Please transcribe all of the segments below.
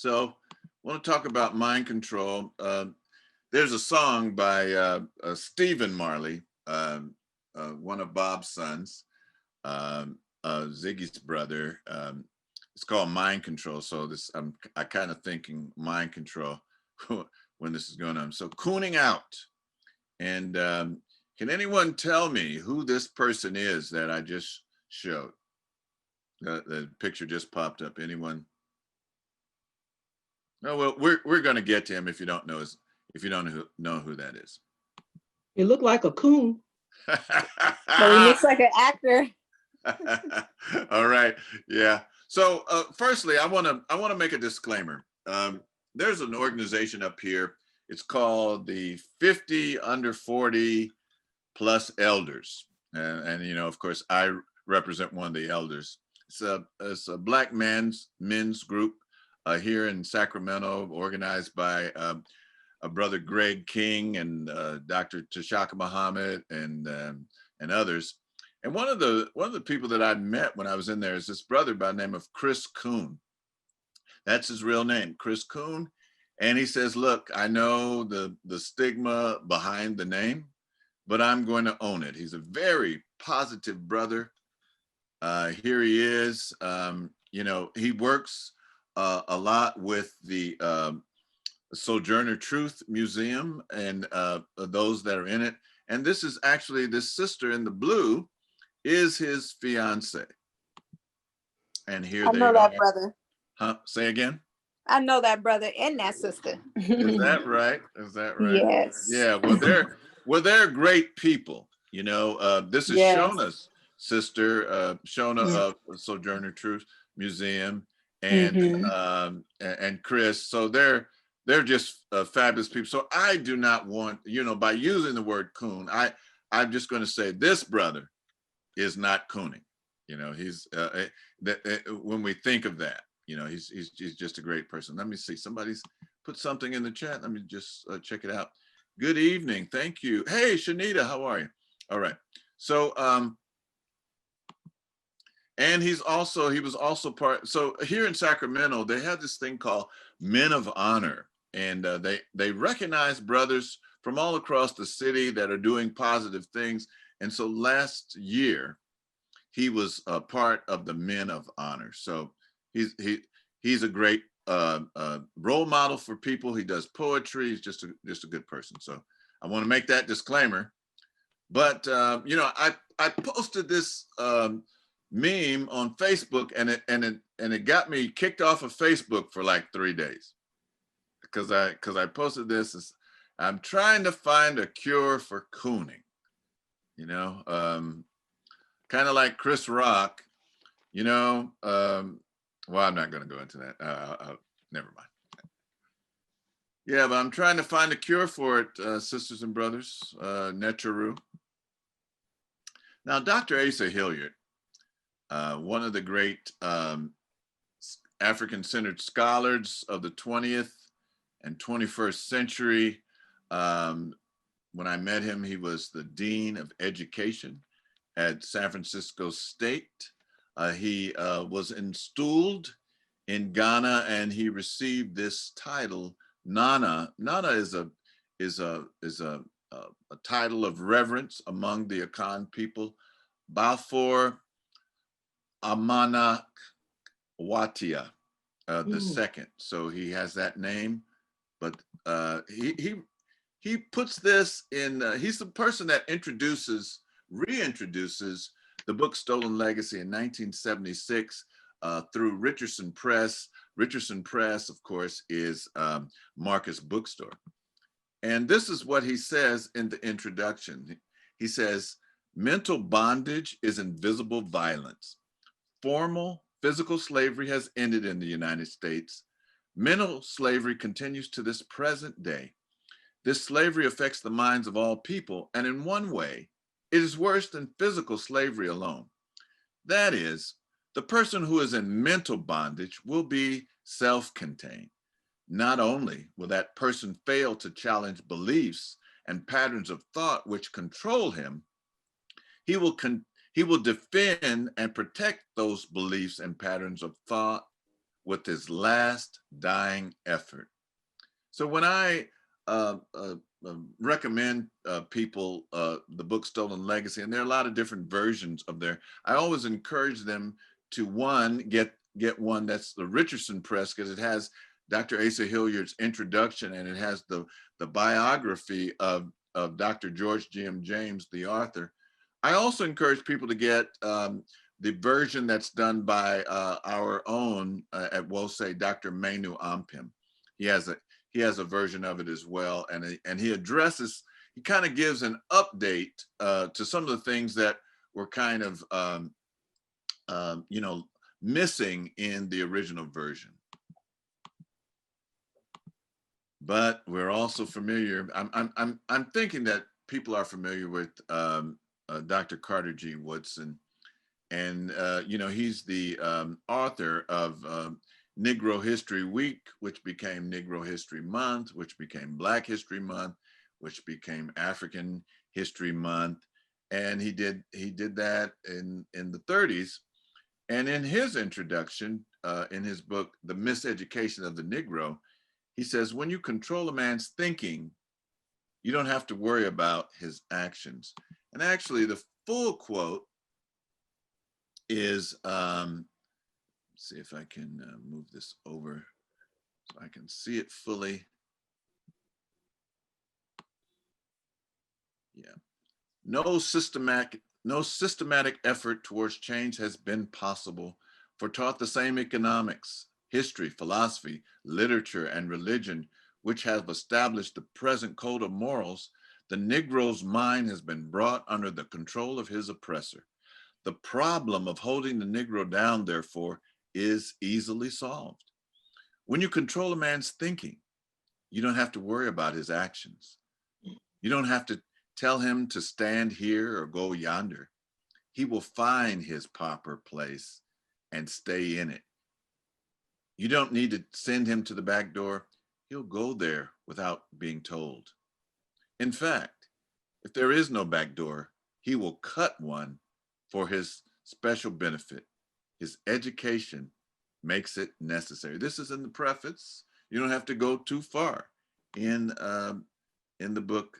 So I want to talk about mind control. There's a song by Stephen Marley, one of Bob's sons, Ziggy's brother. It's called Mind Control. So I kind of thinking mind control when this is going on. So Cooning Out. And can anyone tell me who this person is that I just showed? The picture just popped up. Anyone? No, well, we're going to get to him if you don't know who that is. It looked like a coon. But he looks like an actor. All right, yeah. So firstly, I want to make a disclaimer. There's an organization up here. It's called the 50 under 40 plus elders, and you know, of course, I represent one of the elders. It's a black men's group here in Sacramento, organized by a brother Greg King and Dr. Tashaka Muhammad and others. And one of the people that I met when I was in there is this brother by the name of Chris Coon. That's his real name, Chris Coon. And he says, "Look, I know the stigma behind the name, but I'm going to own it." He's a very positive brother. Here he is. You know, he works a lot with the Sojourner Truth Museum and those that are in it. And this is actually, this sister in the blue is his fiance. And here they are. I know that brother. Huh? Say again? I know that brother and that sister. Is that right? Is that right? Yes. Yeah. Well, they're great people. You know, this is Shona's sister, Shona of Sojourner Truth Museum, and Chris. So they're just fabulous people. So I do not want, you know, by using the word coon, I'm just going to say this brother is not cooning. You know, he's when we think of that, you know, he's just a great person. Let me see. Somebody's put something in the chat. Let me just check it out. Good evening. Thank you. Hey, Shanita, how are you? All right. So, and he was also part. So here in Sacramento, they have this thing called Men of Honor, and they recognize brothers from all across the city that are doing positive things. And so last year, he was a part of the Men of Honor. So he's a great role model for people. He does poetry. He's just a good person. So I want to make that disclaimer. But you know, I posted this meme on Facebook, and it got me kicked off of Facebook for like 3 days because I posted this. I'm trying to find a cure for cooning. You know, kind of like Chris Rock. You know, well, I'm not going to go into that. Never mind. Yeah, but I'm trying to find a cure for it, sisters and brothers. Netcharu. Now, Dr. Asa Hilliard, one of the great African-centered scholars of the 20th and 21st century. When I met him, he was the Dean of Education at San Francisco State. He was installed in Ghana, and he received this title, Nana. Nana is a title of reverence among the Akan people. Balfour Amanak Watia the second. So he has that name, but he puts this in. He's the person that reintroduces the book Stolen Legacy in 1976 through Richardson Press. Richardson Press, of course, is Marcus Bookstore. And this is what he says in the introduction. He says, mental bondage is invisible violence. Formal physical slavery has ended in the United States. Mental slavery continues to this present day. This slavery affects the minds of all people, and in one way, it is worse than physical slavery alone. That is, the person who is in mental bondage will be self-contained. Not only will that person fail to challenge beliefs and patterns of thought which control him, he will defend and protect those beliefs and patterns of thought with his last dying effort. So when I recommend people the book Stolen Legacy, and there are a lot of different versions of there, I always encourage them to one, get one that's the Richardson Press, because it has Dr. Asa Hilliard's introduction, and it has the biography of Dr. George G.M. James, the author. I also encourage people to get the version that's done by our own at WOSE, Dr. Manu Ampim. He has a version of it as well, and he addresses, he kind of gives an update to some of the things that were kind of missing in the original version. But we're also familiar. I'm thinking that people are familiar with Dr. Carter G. Woodson, and he's the author of Negro History Week, which became Negro History Month, which became Black History Month, which became African History Month, and he did that in the 30s. And in his introduction, in his book, The Miseducation of the Negro, he says, when you control a man's thinking, you don't have to worry about his actions. And actually, the full quote is, see if I can move this over so I can see it fully. Yeah. No systematic effort towards change has been possible, for taught the same economics, history, philosophy, literature, and religion, which have established the present code of morals, the Negro's mind has been brought under the control of his oppressor. The problem of holding the Negro down, therefore, is easily solved. When you control a man's thinking, you don't have to worry about his actions. You don't have to tell him to stand here or go yonder. He will find his proper place and stay in it. You don't need to send him to the back door. He'll go there without being told. In fact, if there is no back door, he will cut one for his special benefit. His education makes it necessary. This is in the preface. You don't have to go too far in the book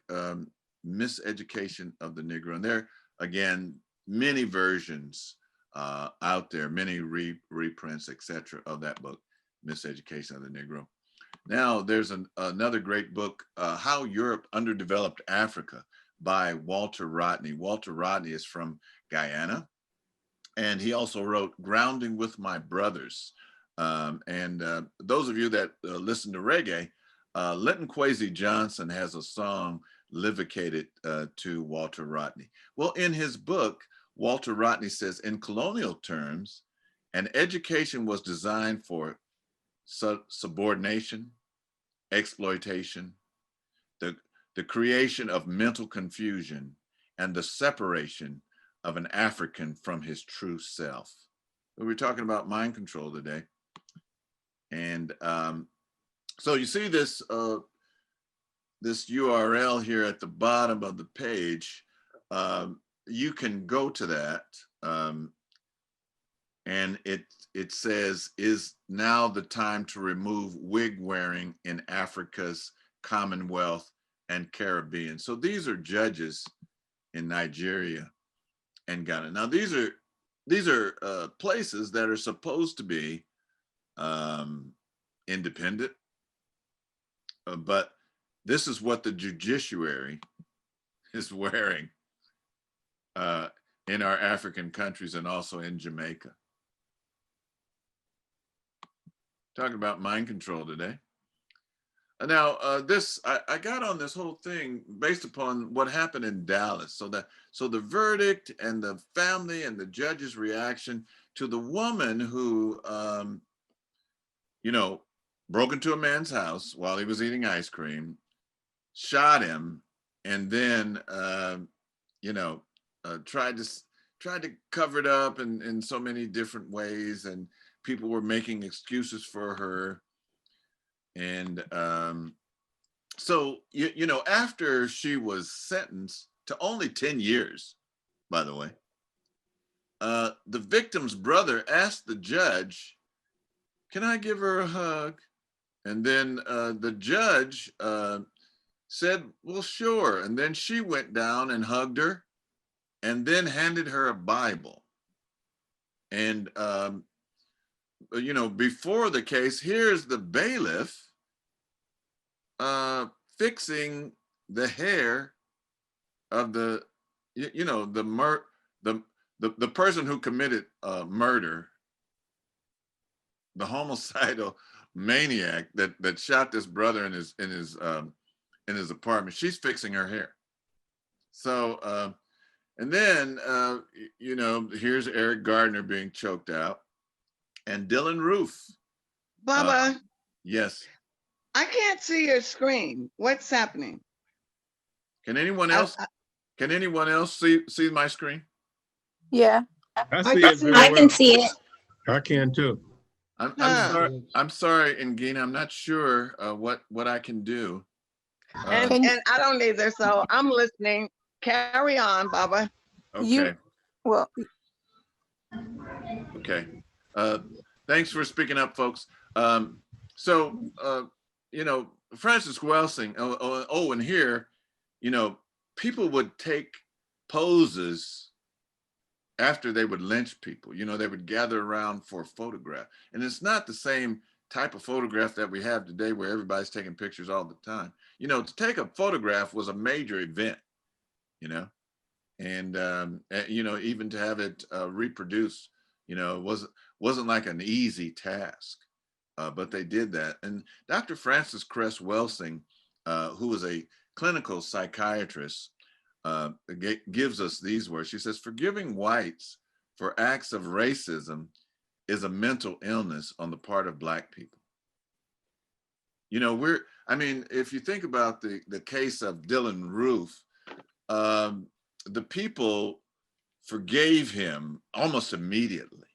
Miseducation of the Negro. And there, again, many versions out there, many reprints, etc., of that book, Miseducation of the Negro. Now, there's another great book, How Europe Underdeveloped Africa, by Walter Rodney. Walter Rodney is from Guyana, and he also wrote Grounding with My Brothers. Those of you that listen to reggae, Linton Kwesi Johnson has a song livicated to Walter Rodney. Well, in his book, Walter Rodney says, in colonial terms, an education was designed for subordination, exploitation, the creation of mental confusion, and the separation of an African from his true self. We're talking about mind control today. And so you see this this URL here at the bottom of the page. You can go to that, and it says, is now the time to remove wig wearing in Africa's Commonwealth and Caribbean. So these are judges in Nigeria and Ghana. Now these are places that are supposed to be independent, but this is what the judiciary is wearing in our African countries and also in Jamaica. Talking about mind control today. Now, I got on this whole thing based upon what happened in Dallas. So the verdict and the family and the judge's reaction to the woman who, broke into a man's house while he was eating ice cream, shot him, and then, tried to cover it up in so many different ways, and people were making excuses for her. And so, after she was sentenced to only 10 years, by the way, the victim's brother asked the judge, can I give her a hug? And then the judge said, well, sure. And then she went down and hugged her and then handed her a Bible. And, before the case, here's the bailiff fixing the hair of the, the person who committed murder, the homicidal maniac that shot this brother in his apartment. She's fixing her hair. So and then here's Eric Gardner being choked out, and Dylan Roof. Bubba, Yes. I can't see your screen. What's happening? Can anyone else? Can anyone else see my screen? Yeah. I see it very I well. can see it. I can too. I'm Huh. sorry. I'm sorry, Ngina. I'm not sure what I can do. And I don't either, so I'm listening. Carry on, Bubba. Okay. Well, Okay. Thanks for speaking up, folks. Francis Welsing. And here, people would take poses after they would lynch people. They would gather around for a photograph, and it's not the same type of photograph that we have today, where everybody's taking pictures all the time. To take a photograph was a major event. And even to have it reproduced, wasn't like an easy task, but they did that. And Dr. Frances Cress Welsing, who was a clinical psychiatrist, gives us these words. She says, forgiving whites for acts of racism is a mental illness on the part of Black people. If you think about the case of Dylan Roof, the people forgave him almost immediately,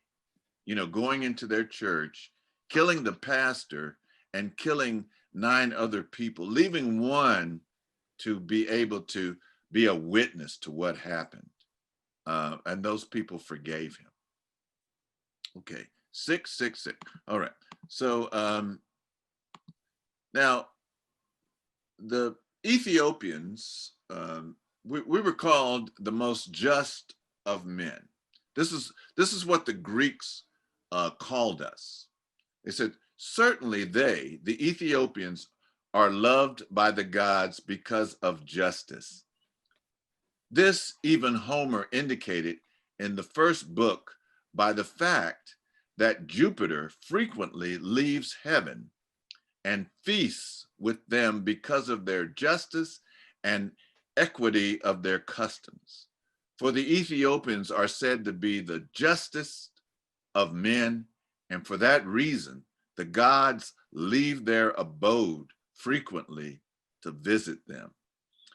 going into their church, killing the pastor and killing 9 other people, leaving one to be able to be a witness to what happened. And those people forgave him. Okay, 666. All right. So now the Ethiopians, we were called the most just of men. This is what the Greeks called us. They said, certainly the Ethiopians, are loved by the gods because of justice. This even Homer indicated in the first book by the fact that Jupiter frequently leaves heaven and feasts with them because of their justice and equity of their customs. For the Ethiopians are said to be the justest of men, and for that reason, the gods leave their abode frequently to visit them.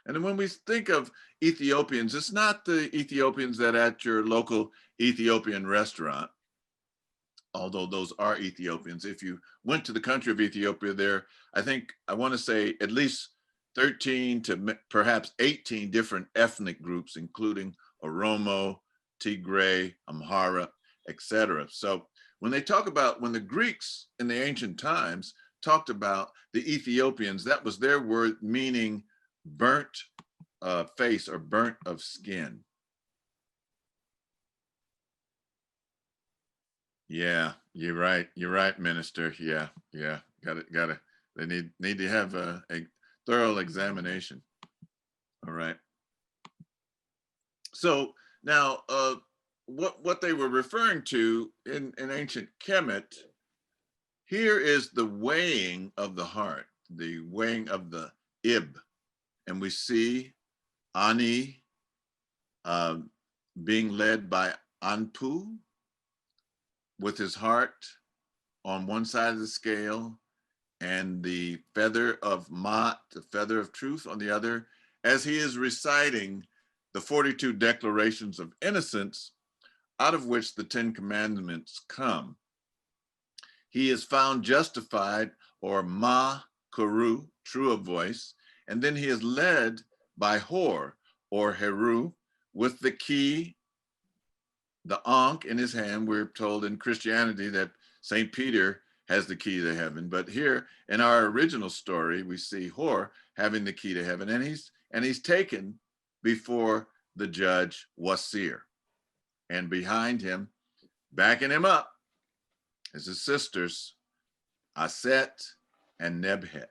And when we think of Ethiopians, it's not the Ethiopians that at your local Ethiopian restaurant, although those are Ethiopians. If you went to the country of Ethiopia, there, I want to say at least 13 to perhaps 18 different ethnic groups, including Oromo, Tigray, Amhara, etc. So when the Greeks in the ancient times talked about the Ethiopians, that was their word meaning burnt face or burnt of skin. Yeah, you're right. You're right, Minister. Yeah. Got it. They need to have a thorough examination. All right. So now, what they were referring to in ancient Kemet, here is the weighing of the heart, the weighing of the Ib, and we see Ani being led by Anpu, with his heart on one side of the scale and the feather of Ma'at, the feather of truth, on the other, as he is reciting the 42 declarations of innocence, out of which the 10 commandments come. He is found justified, or Ma Kuru, true of voice, and then he is led by Hor, or Heru, with the key, the Ankh in his hand. We're told in Christianity that St. Peter has the key to heaven. But here in our original story, we see Hor having the key to heaven, and he's taken before the judge Wasir. And behind him, backing him up, is his sisters, Aset and Nebhet.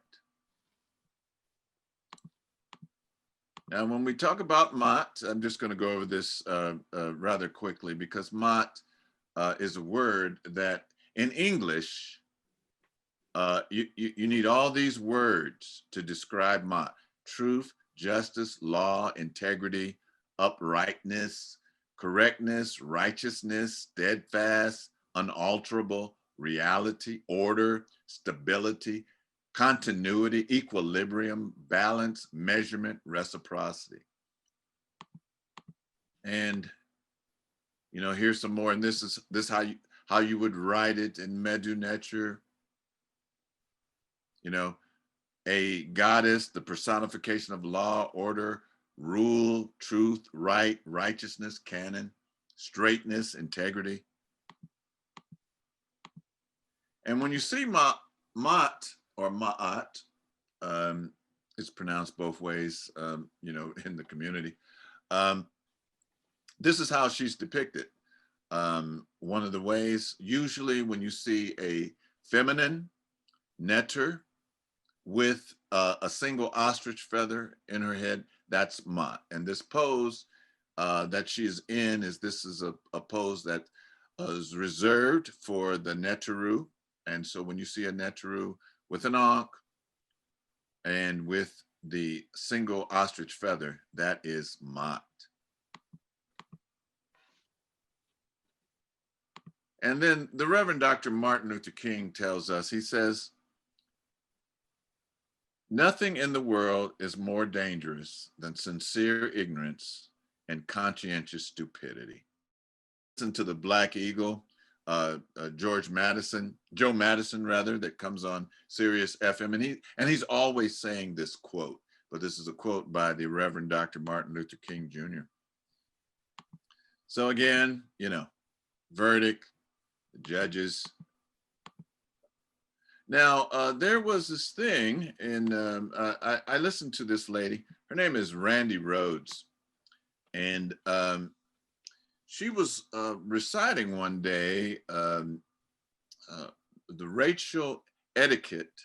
Now, when we talk about Mot, I'm just going to go over this rather quickly, because Mot is a word that in English, you need all these words to describe Mot: truth, justice, law, integrity, uprightness, correctness, righteousness, steadfast, unalterable, reality, order, stability, continuity, equilibrium, balance, measurement, reciprocity. And here's some more. And this is how you would write it in Medu Neter. A goddess, the personification of law, order, rule, truth, right, righteousness, canon, straightness, integrity. And when you see Mot or Ma'at, it's pronounced both ways, in the community. This is how she's depicted. One of the ways, usually when you see a feminine neter with a single ostrich feather in her head, that's Mot. And this pose that she's in this is a pose that is reserved for the neteru. And so when you see a neteru with an ankh and with the single ostrich feather, that is Mot. And then the Reverend Dr. Martin Luther King tells us, he says, nothing in the world is more dangerous than sincere ignorance and conscientious stupidity. Listen to the Black Eagle, Joe Madison, that comes on Sirius FM, and he's always saying this quote, but this is a quote by the Reverend Dr. Martin Luther King Jr. So again, verdict, the judges. Now, there was this thing, and I listened to this lady. Her name is Randy Rhodes, and she was reciting one day the racial etiquette,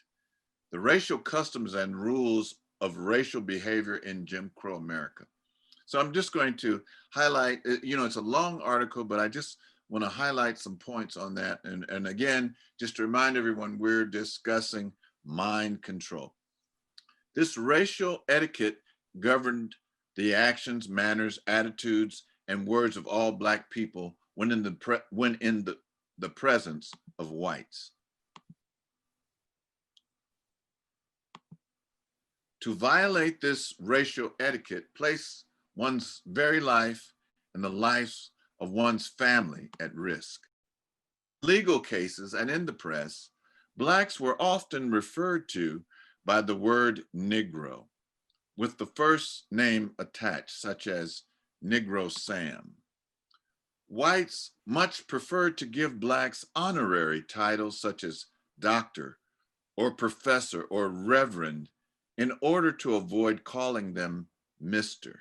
the racial customs and rules of racial behavior in Jim Crow America. So I'm just going to highlight, it's a long article, but I just want to highlight some points on that. And again, just to remind everyone, we're discussing mind control. This racial etiquette governed the actions, manners, attitudes, and words of all Black people when in the presence of whites. To violate this racial etiquette placed one's very life and the lives of one's family at risk. In legal cases and in the press, Blacks were often referred to by the word Negro, with the first name attached, such as Negro Sam. Whites much preferred to give Blacks honorary titles such as doctor or professor or reverend in order to avoid calling them Mr.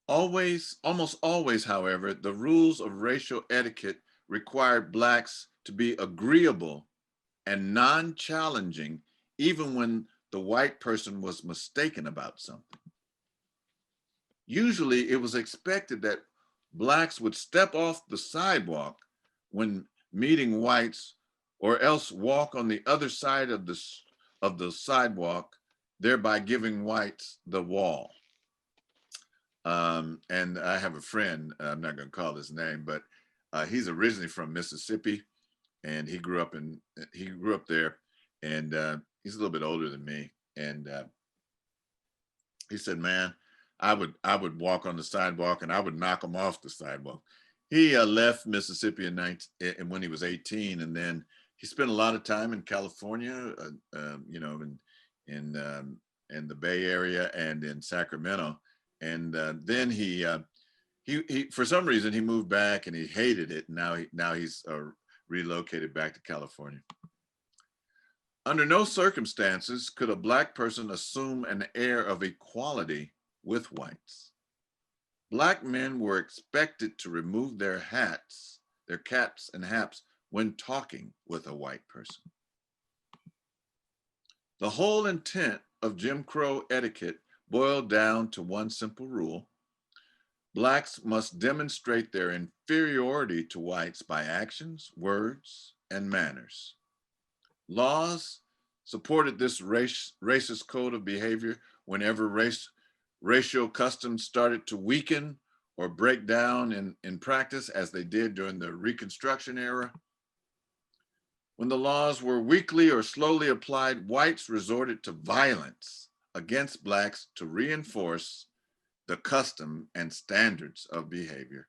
Almost always, however, the rules of racial etiquette required Blacks to be agreeable and non-challenging, even when the white person was mistaken about something. Usually, it was expected that Blacks would step off the sidewalk when meeting whites, or else walk on the other side of the sidewalk, thereby giving whites the wall. And I have a friend, I'm not going to call his name, but he's originally from Mississippi, and he grew up there, and he's a little bit older than me. And he said, man, I would walk on the sidewalk and I would knock him off the sidewalk. He left Mississippi when he was 18, and then he spent a lot of time in California, in the Bay Area and in Sacramento. And then he he for some reason he moved back and he hated it. And now he's relocated back to California. Under no circumstances could a Black person assume an air of equality with whites. Black men were expected to remove their hats, their caps and hats when talking with a white person. The whole intent of Jim Crow etiquette boiled down to one simple rule: Blacks must demonstrate their inferiority to whites by actions, words, and manners. Laws supported this racist code of behavior whenever racial customs started to weaken or break down in practice, as they did during the Reconstruction era. When the laws were weakly or slowly applied, whites resorted to violence against Blacks to reinforce the custom and standards of behavior.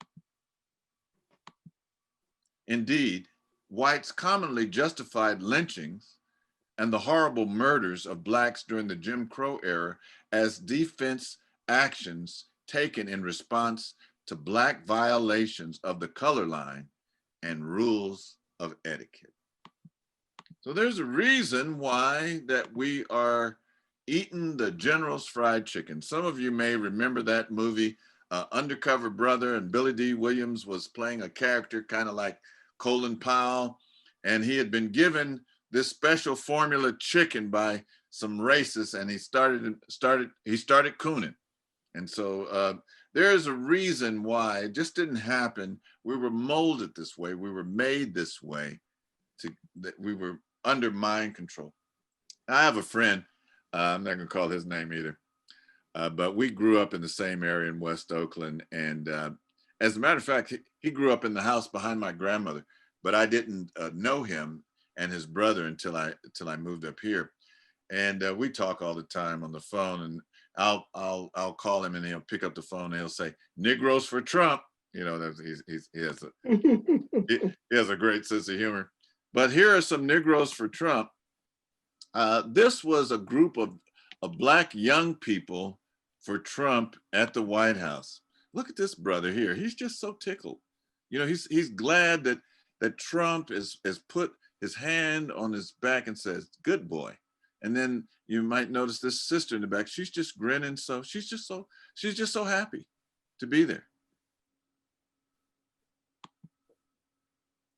Indeed, whites commonly justified lynchings and the horrible murders of Blacks during the Jim Crow era as defense actions taken in response to Black violations of the color line and rules of etiquette. So there's a reason why that we are eating the General's fried chicken. Some of you may remember that movie, Undercover Brother, and Billy D. Williams was playing a character kind of like Colin Powell, and he had been given this special formula chicken by some racists, and he started cooning. And so there is a reason why it just didn't happen. We were molded this way. We were made this way, that we were under mind control. I have a friend, I'm not gonna call his name either, but we grew up in the same area in West Oakland. And as a matter of fact, he grew up in the house behind my grandmother, but I didn't know him and his brother until I moved up here. And we talk all the time on the phone, and I'll call him and he'll pick up the phone and he'll say, "Negroes for Trump." You know, he has a great sense of humor. But here are some Negroes for Trump. This was a group of Black young people for Trump at the White House. Look at this brother here. He's just so tickled. You know, he's glad that Trump has put his hand on his back and says, "Good boy." And then you might notice this sister in the back. She's just grinning. So she's just so happy to be there.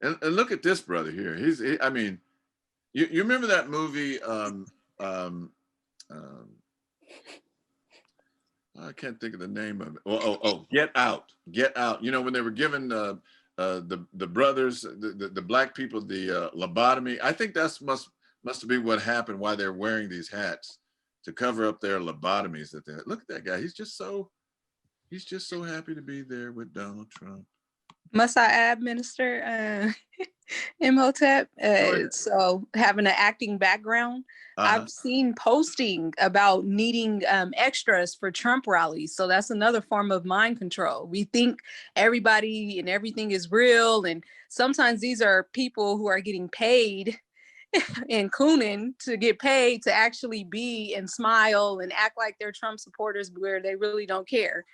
And look at this brother here. I mean, you remember that movie? I can't think of the name of it. Oh, Get Out. Get Out. You know, when they were given the brothers, the Black people, the lobotomy. I think that's must be what happened. Why they're wearing these hats to cover up their lobotomies. Look at that guy. He's just so happy to be there with Donald Trump. Must I add, Minister Imhotep? So having an acting background, I've seen posting about needing extras for Trump rallies. So that's another form of mind control. We think everybody and everything is real. And sometimes these are people who are getting paid in Cooning to get paid to actually be and smile and act like they're Trump supporters where they really don't care.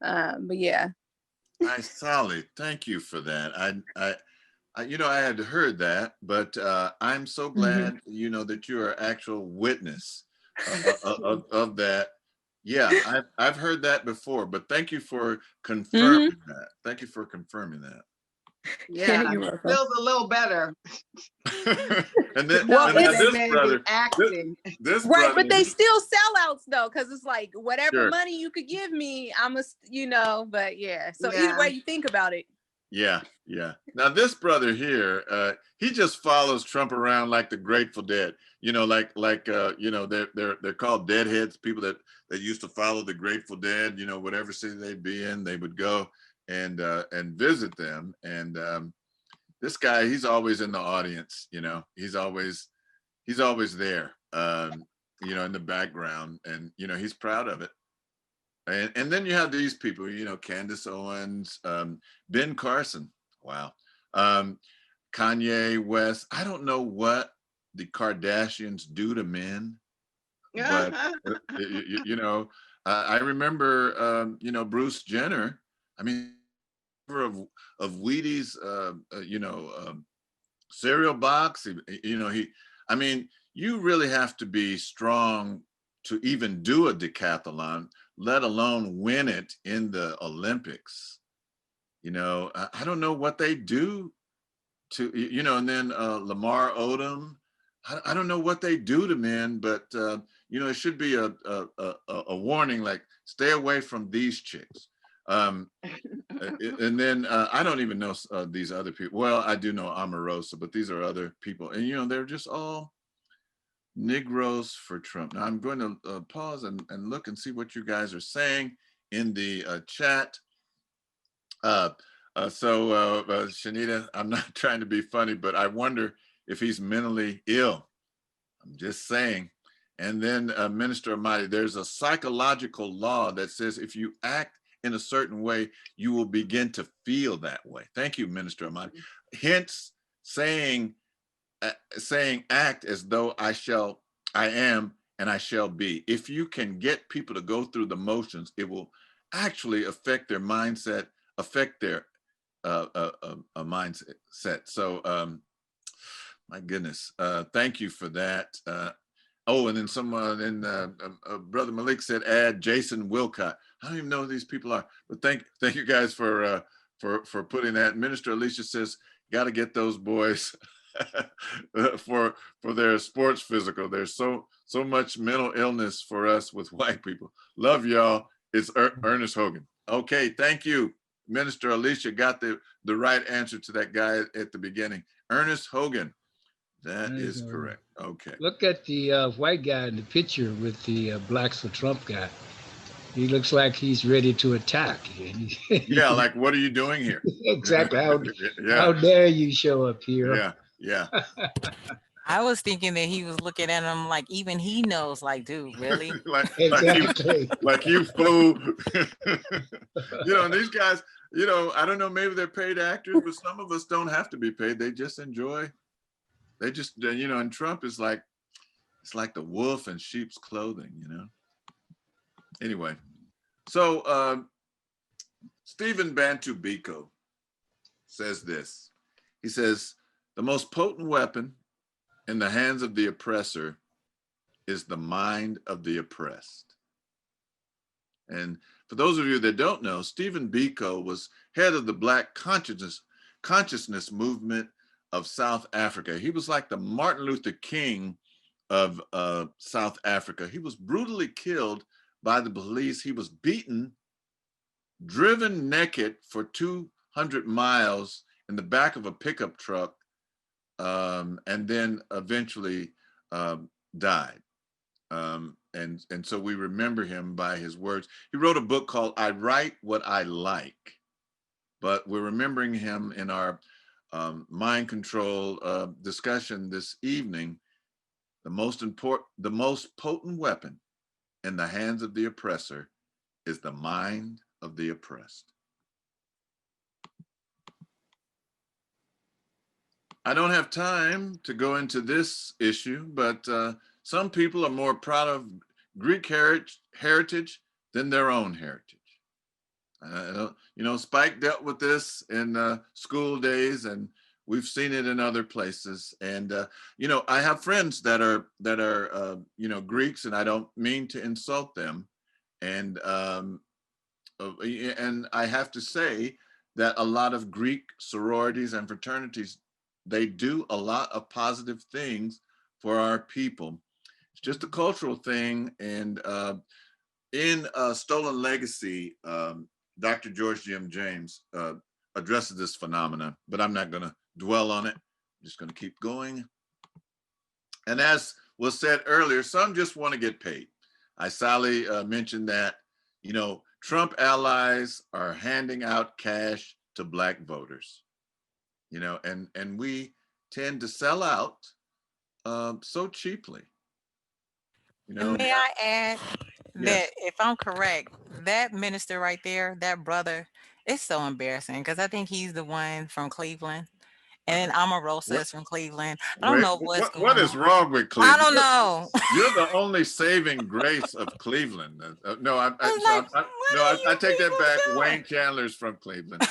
But yeah. Nice, Sally. Thank you for that. I you know, I had heard that, but I'm so glad, you know, that you're an actual witness of that. Yeah, I've heard that before, but thank you for confirming that. Thank you for confirming that. Yeah, it feels a little better. And then, well, this brother, acting. This right, brother, but they still sellouts though, because it's like whatever Sure. money you could give me, I'm a, you know. But yeah, so either way you think about it. Yeah. Now this brother here, he just follows Trump around like the Grateful Dead. You know, like you know, they're called deadheads. People that used to follow the Grateful Dead. You know, whatever city they'd be in, they would go and visit them. And this guy, he's always in the audience. You know, he's always there. You know, in the background, and you know, he's proud of it. And then you have these people, you know, Candace Owens, Ben Carson, wow, Kanye West. I don't know what the Kardashians do to men, but you know, I remember, you know, Bruce Jenner. I mean, of Wheaties, cereal box. I mean, you really have to be strong to even do a decathlon, let alone win it in the Olympics. I don't know what they do to, and then Lamar Odom. I don't know what they do to men, but it should be a warning, like stay away from these chicks. And then I don't even know these other people. Well, I do know Omarosa, but these are other people, and they're just all Negroes for Trump. Now I'm going to pause and look and see what you guys are saying in the chat. Shanita, I'm not trying to be funny, but I wonder if he's mentally ill. I'm just saying. And then Minister Amati, there's a psychological law that says if you act in a certain way, you will begin to feel that way. Thank you, Minister Amati. Hence, saying act as though I am, and I shall be. If you can get people to go through the motions, it will actually affect their mindset, affect their mindset. So, my goodness, thank you for that. And then someone, Brother Malik said, add Jason Wilcott. I don't even know who these people are, but thank you guys for putting that. Minister Alicia says, got to get those boys for their sports physical. There's so much mental illness for us with white people. Love y'all. It's Ernest Hogan. Okay, thank you. Minister Alicia got the right answer to that guy at the beginning. Ernest Hogan. That is correct. Okay. Look at the white guy in the picture with the Blacks for Trump guy. He looks like he's ready to attack. Yeah, like, what are you doing here? Exactly. Yeah. How dare you show up here? Yeah. I was thinking that he was looking at him like even he knows, like, dude, really? Exactly. like you fool. These guys, I don't know, maybe they're paid actors, but some of us don't have to be paid. They just enjoy. They just, and Trump is like, it's like the wolf in sheep's clothing, Anyway, so Stephen Bantu Biko says this. He says, the most potent weapon in the hands of the oppressor is the mind of the oppressed. And for those of you that don't know, Stephen Biko was head of the Black consciousness movement of South Africa. He was like the Martin Luther King of South Africa. He was brutally killed by the police. He was beaten, driven naked for 200 miles in the back of a pickup truck, and then eventually died. And so we remember him by his words. He wrote a book called I Write What I Like, but we're remembering him in our mind control discussion this evening. The most potent weapon in the hands of the oppressor is the mind of the oppressed. I don't have time to go into this issue, but some people are more proud of Greek heritage than their own heritage. Spike dealt with this in school days, and we've seen it in other places. And I have friends that are Greeks, and I don't mean to insult them. And I have to say that a lot of Greek sororities and fraternities, they do a lot of positive things for our people. It's just a cultural thing. And in Stolen Legacy, Dr. George Jim James addresses this phenomena, but I'm not going to dwell on it. I'm just going to keep going. And as was said earlier, some just want to get paid. Sally mentioned that, Trump allies are handing out cash to Black voters, and we tend to sell out so cheaply. May I add that Yes. if I'm correct, that minister right there, that brother, it's so embarrassing because I think he's the one from Cleveland. And Omarosa What? is from Cleveland. I don't Wait, know what's what going is on. wrong with I Cleveland? don't know. You're the only saving grace of Cleveland. No, I was like, what no, are I you take that back. people Wayne doing? Chandler's from Cleveland,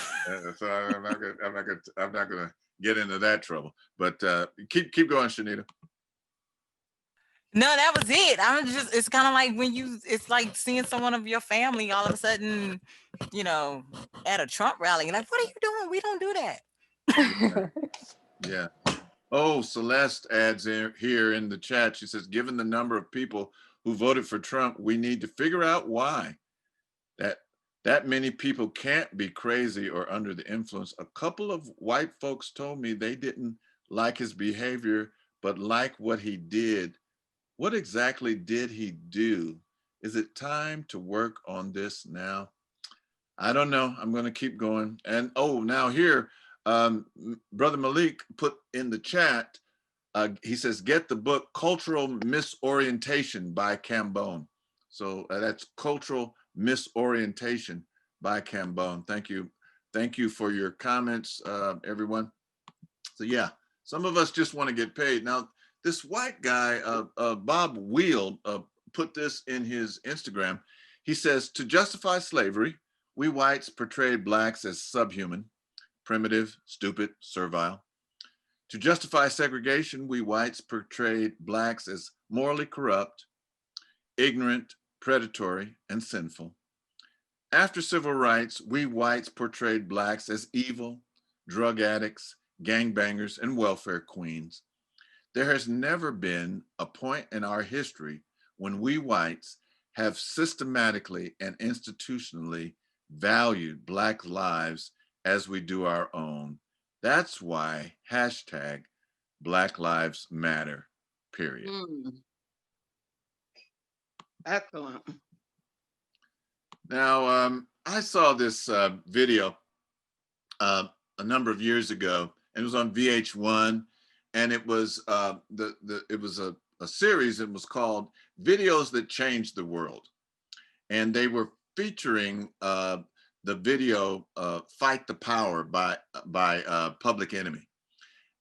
so I'm not gonna get into that trouble. But keep going, Shanita. No, that was it. I'm just, it's kind of like when it's like seeing someone of your family all of a sudden, you know, at a Trump rally. You're like, what are you doing? We don't do that. Yeah. Oh, Celeste adds here in the chat. She says, given the number of people who voted for Trump, we need to figure out why. That many people can't be crazy or under the influence. A couple of white folks told me they didn't like his behavior, but like what he did. What exactly did he do? Is it time to work on this now? I don't know. I'm going to keep going. And oh, now here, Brother Malik put in the chat, he says, get the book Cultural Misorientation by Cambone. So that's Cultural Misorientation by Cambone. Thank you. Thank you for your comments, everyone. So yeah, some of us just want to get paid. Now, this white guy, Bob Wheel, put this in his Instagram. He says, to justify slavery, we whites portrayed blacks as subhuman, primitive, stupid, servile. To justify segregation, we whites portrayed blacks as morally corrupt, ignorant, predatory, and sinful. After civil rights, we whites portrayed blacks as evil, drug addicts, gangbangers, and welfare queens. There has never been a point in our history when we whites have systematically and institutionally valued Black lives as we do our own. That's why hashtag Black Lives Matter, period. Excellent. Now, I saw this video a number of years ago, and it was on VH1, and it was it was a series. It was called "Videos That Changed the World," and they were featuring the video "Fight the Power" by Public Enemy.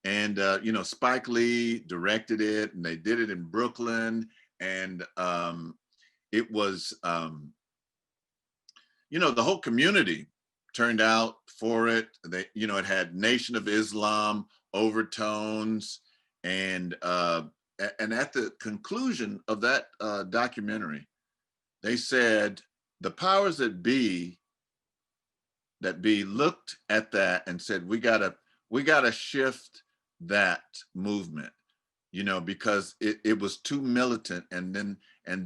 And you know, Spike Lee directed it, and they did it in Brooklyn, and it was you know, the whole community turned out for it. They, you know, it had Nation of Islam overtones, and at the conclusion of that documentary, they said the powers that be looked at that and said, we gotta shift that movement, you know, because it was too militant, and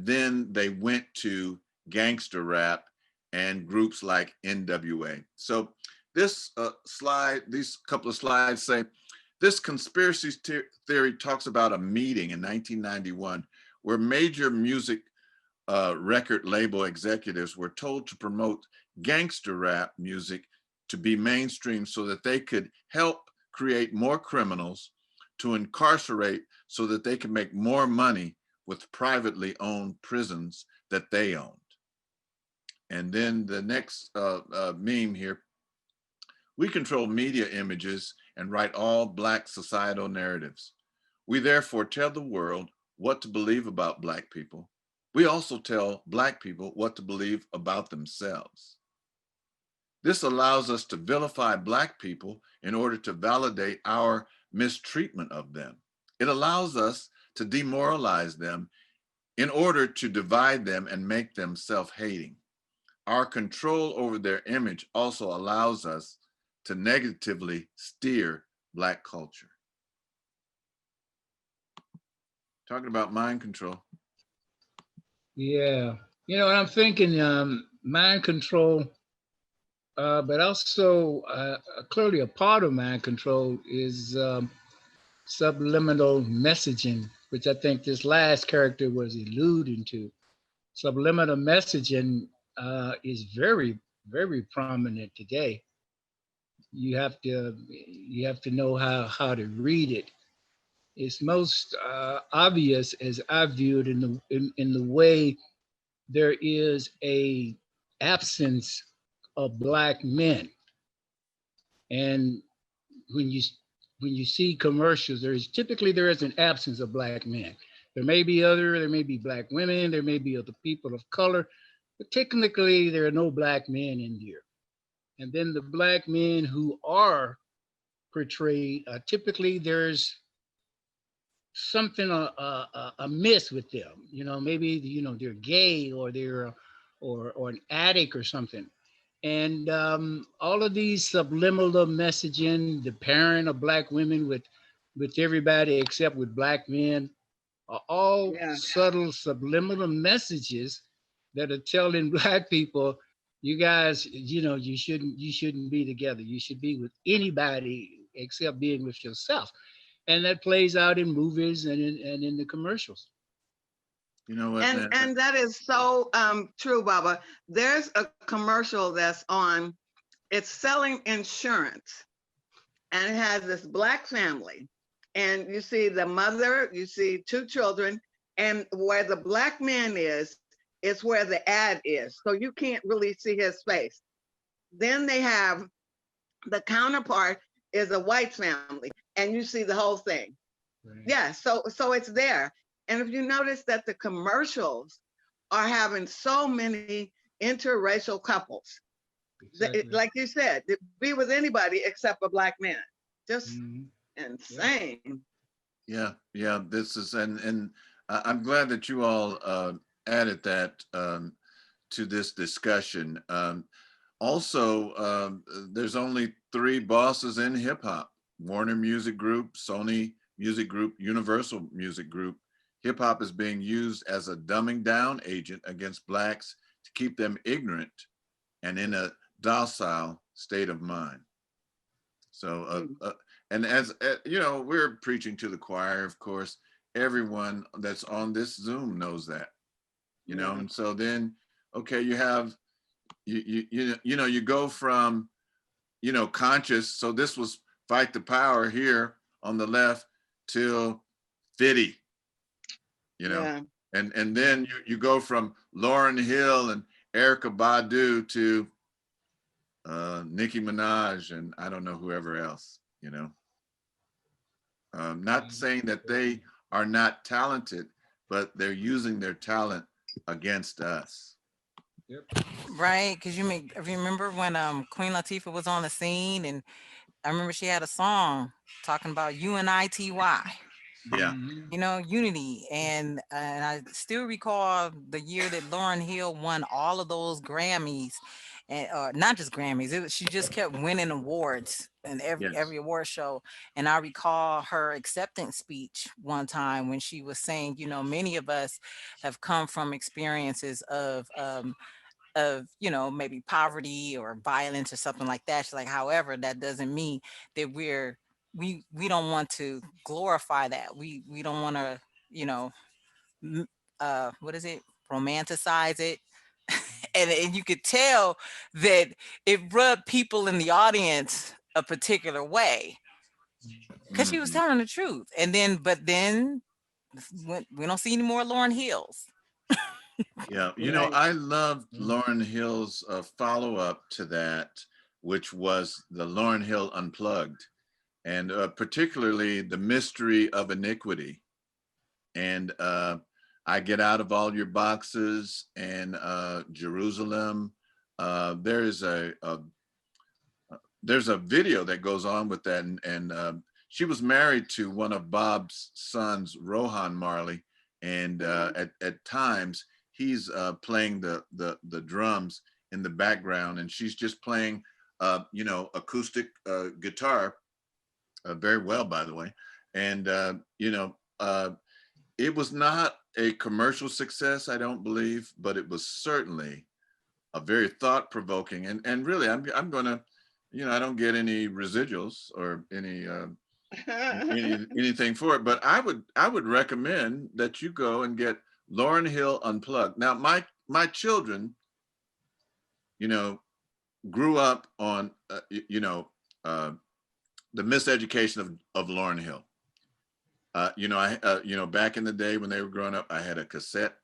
then they went to gangster rap and groups like NWA. So this these couple of slides say, this conspiracy theory talks about a meeting in 1991 where major music record label executives were told to promote gangster rap music to be mainstream so that they could help create more criminals to incarcerate so that they can make more money with privately owned prisons that they owned. And then the next meme here, we control media images and write all Black societal narratives. We therefore tell the world what to believe about Black people. We also tell Black people what to believe about themselves. This allows us to vilify Black people in order to validate our mistreatment of them. It allows us to demoralize them in order to divide them and make them self-hating. Our control over their image also allows us to negatively steer Black culture. Talking about mind control. Yeah. You know, I'm thinking mind control, but also clearly a part of mind control is subliminal messaging, which I think this last character was alluding to. Subliminal messaging is very, very prominent today. You have to know how to read it. It's most obvious, as I view it, in the way there is a absence of Black men, and when you when you see commercials, there is an absence of Black men. There may be Black women, there may be other people of color, but technically there are no Black men in here. And then the Black men who are portrayed, typically there's something amiss with them. Maybe they're gay, or they're or an addict or something. And all of these subliminal messaging, the pairing of Black women with everybody except with Black men, are all Yeah. subtle subliminal messages that are telling Black people, you guys, you shouldn't be together. You should be with anybody except being with yourself. And that plays out in movies and in the commercials. You know what, man? And that is so true, Baba. There's a commercial that's on, it's selling insurance, and it has this Black family. And you see the mother, you see two children, and where the Black man is where the ad is. So you can't really see his face. Then they have the counterpart is a white family, and you see the whole thing. Right. Yeah, so it's there. And if you notice that the commercials are having so many interracial couples, exactly. Like you said, be with anybody except a Black man. Just insane. Yeah. This is, and I'm glad that you all added that to this discussion. Also, there's only 3 bosses in hip hop: Warner Music Group, Sony Music Group, Universal Music Group. Hip hop is being used as a dumbing down agent against Blacks to keep them ignorant and in a docile state of mind. So, and as we're preaching to the choir, of course. Everyone that's on this Zoom knows that, and so then, okay, you have, you go from, conscious. So this was Fight the Power here on the left till Fitty, and then you go from Lauryn Hill and Erykah Badu to Nicki Minaj and I don't know whoever else, not saying that they are not talented, but they're using their talent against us. Yep. Right, because you remember when Queen Latifah was on the scene, and I remember she had a song talking about UNITY. Yeah. Unity, and I still recall the year that Lauryn Hill won all of those Grammys, and not just Grammys. She just kept winning awards in every award show. And I recall her acceptance speech one time when she was saying, many of us have come from experiences of maybe poverty or violence or something like that. She's like, however, that doesn't mean that we don't want to glorify that. We don't want to, what is it? Romanticize it. and you could tell that it rubbed people in the audience a particular way because she was telling the truth. But then we don't see any more Lauryn Hills. Yeah, I loved Lauryn Hill's follow-up to that, which was the Lauryn Hill Unplugged, and particularly the Mystery of Iniquity, and I Get Out of All Your Boxes, and Jerusalem. There's a video that goes on with that, and she was married to one of Bob's sons, Rohan Marley, and at times he's playing the drums in the background, and she's just playing acoustic guitar very well, by the way. And it was not a commercial success, I don't believe, but it was certainly a very thought-provoking, and really I'm gonna, I don't get any residuals or any anything for it, but I would recommend that you go and get Lauryn Hill Unplugged. Now, my children, grew up on, the miseducation of Lauryn Hill. Back in the day when they were growing up, I had a cassette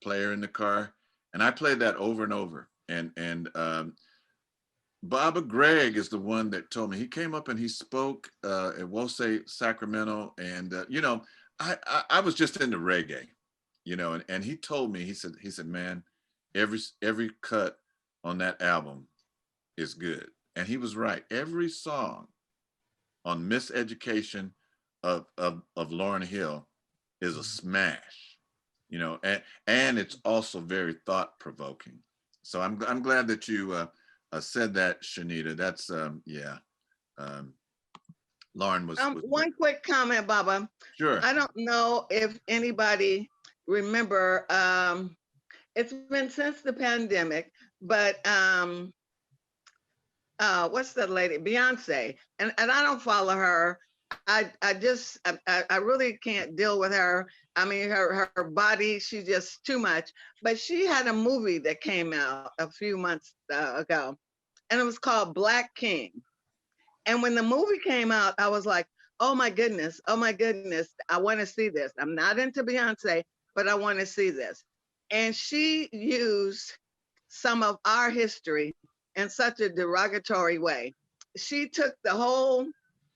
player in the car, and I played that over and over. And Baba Gregg is the one that told me. He came up and he spoke at Wose Sacramento, and I was just into reggae, and he told me, he said, man, every cut on that album is good, and he was right. Every song on Miseducation of Lauryn Hill is a smash, and it's also very thought provoking. So I'm glad that you said that, Shanita. That's yeah. Um, Lauren was One quick comment, Baba. sure. I don't know if anybody remember, it's been since the pandemic, but what's that lady? Beyonce. And I don't follow her. I really can't deal with her. I mean, her body, she's just too much. But she had a movie that came out a few months ago, and it was called Black King. And when the movie came out, I was like, oh my goodness, I want to see this. I'm not into Beyonce, but I want to see this. And she used some of our history in such a derogatory way. She took the whole,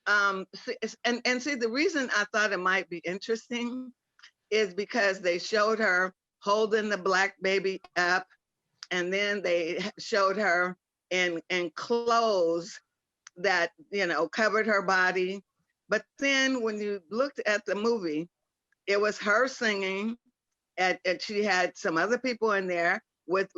and see, the reason I thought it might be interesting is because they showed her holding the black baby up, and then they showed her in clothes that covered her body. But then when you looked at the movie, it was her singing, and she had some other people in there with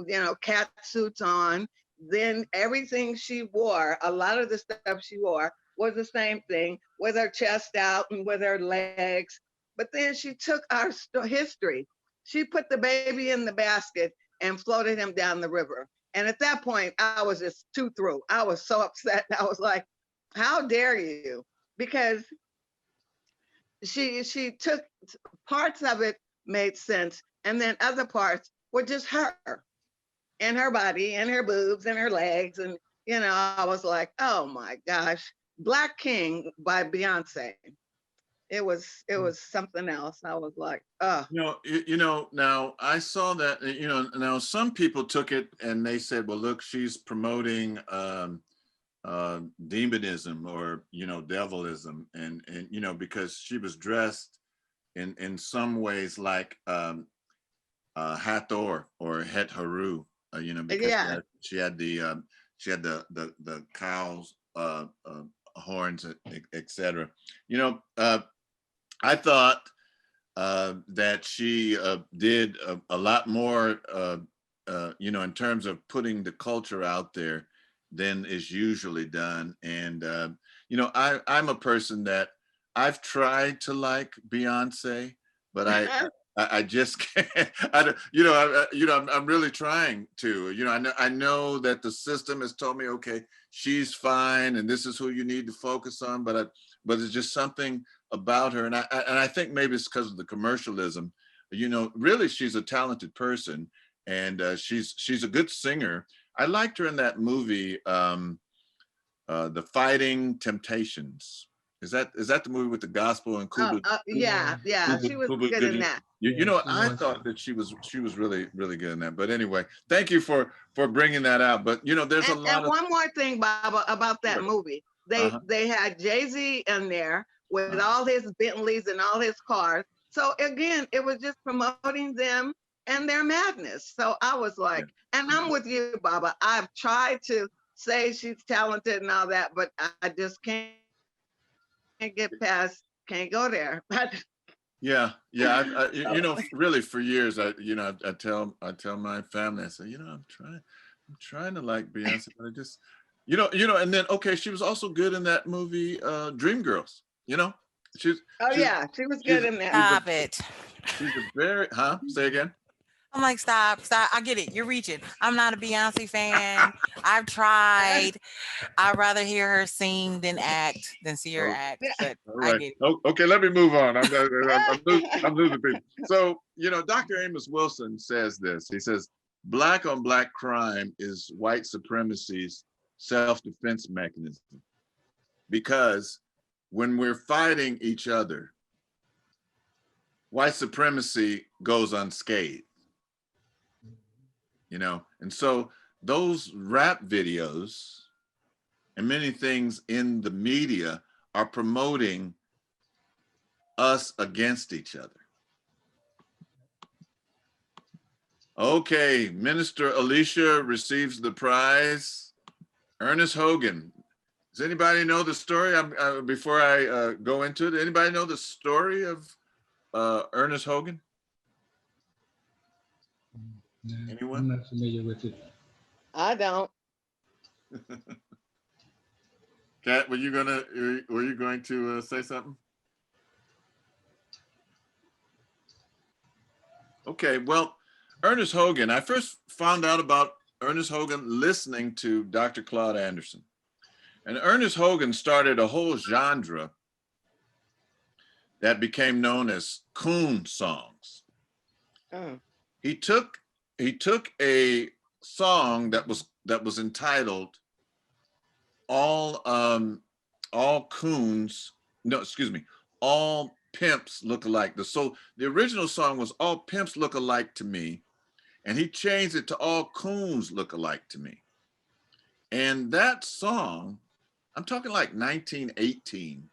cat suits on. Then everything she wore, a lot of the stuff she wore was the same thing, with her chest out and with her legs. But then she took our history. She put the baby in the basket and floated him down the river. And at that point, I was just too through. I was so upset. I was like, how dare you? Because she took parts of it made sense, and then other parts were just her and her body and her boobs and her legs. And I was like, oh my gosh. Black King by Beyonce. It was something else. I was like, oh. Now I saw that, now some people took it and they said, well, look, she's promoting demonism or, devilism, and because she was dressed in some ways like Hathor or Het Haru, because Yeah. she had the cow's horns, etc. I thought that she did a lot more, in terms of putting the culture out there than is usually done. And I'm a person that I've tried to like Beyonce, but I just can't. I don't, I'm really trying to. I know that the system has told me, okay, she's fine, and this is who you need to focus on. But it's just something about her, and I think maybe it's because of the commercialism. Really, she's a talented person, and she's a good singer. I liked her in that movie, The Fighting Temptations. Is that the movie with the gospel and Cuba? Yeah. She was good in that. I thought that she was really, really good in that. But anyway, thank you for bringing that out. But there's a lot and of one more thing, Baba, about that Sure. movie. Uh-huh. They had Jay-Z in there with Uh-huh. all his Bentleys and all his cars. So again, it was just promoting them and their madness. So I was like, and I'm with you, Baba. I've tried to say she's talented and all that, but I just can't get past, can't go there. Yeah. Really for years, I tell my family, I say, I'm trying to like Beyonce, but I just, and then, okay, she was also good in that movie, Dreamgirls, she's, Oh she's, yeah, she was good in that. Stop it. she's a very, say again? I'm like, stop. I get it. You're reaching. I'm not a Beyonce fan. I've tried. I'd rather hear her sing than see her Oh, act. But all I right. get it. Oh, okay, let me move on. I'm losing people. So, Dr. Amos Wilson says this. He says, black on black crime is white supremacy's self-defense mechanism. Because when we're fighting each other, white supremacy goes unscathed. And so those rap videos and many things in the media are promoting us against each other. Okay, Minister Alicia receives the prize. Ernest Hogan. Does anybody know the story? Before I go into it, anybody know the story of Ernest Hogan? No, Anyone? I'm not familiar with it. I don't. Kat, were you going to say something? Okay, well, Ernest Hogan, I first found out about Ernest Hogan listening to Dr. Claude Anderson. And Ernest Hogan started a whole genre that became known as coon songs. Oh. He took a song that was entitled all coons, no, excuse me, all pimps look alike. The original song was All Pimps Look Alike to Me, and he changed it to All Coons Look Alike to Me. And that song, I'm talking like 1918,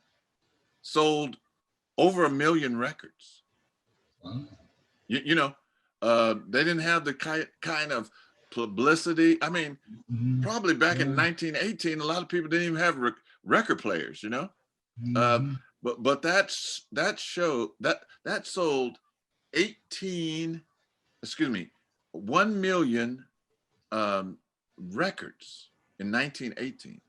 sold over 1 million records. Wow. You know, they didn't have the kind of publicity. I mean, Mhm. probably back in Yeah. 1918, a lot of people didn't even have record players, you know? Mhm. But that sold 1 million records in 1918.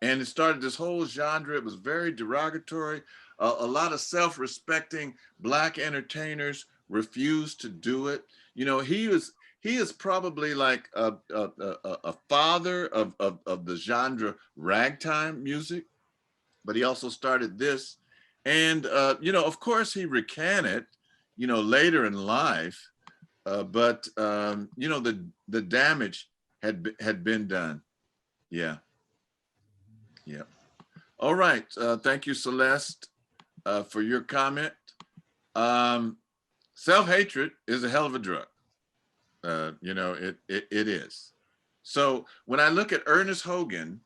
And it started this whole genre. It was very derogatory. A lot of self-respecting Black entertainers refused to do it. You know, he is probably like a father of the genre ragtime music, but he also started this. And, you know, of course he recanted, you know, later in life, but, you know, the damage had been done. Yeah. Yeah. All right. Thank you, Celeste, for your comment. Self-hatred is a hell of a drug. You know, it is. So when I look at Ernest Hogan,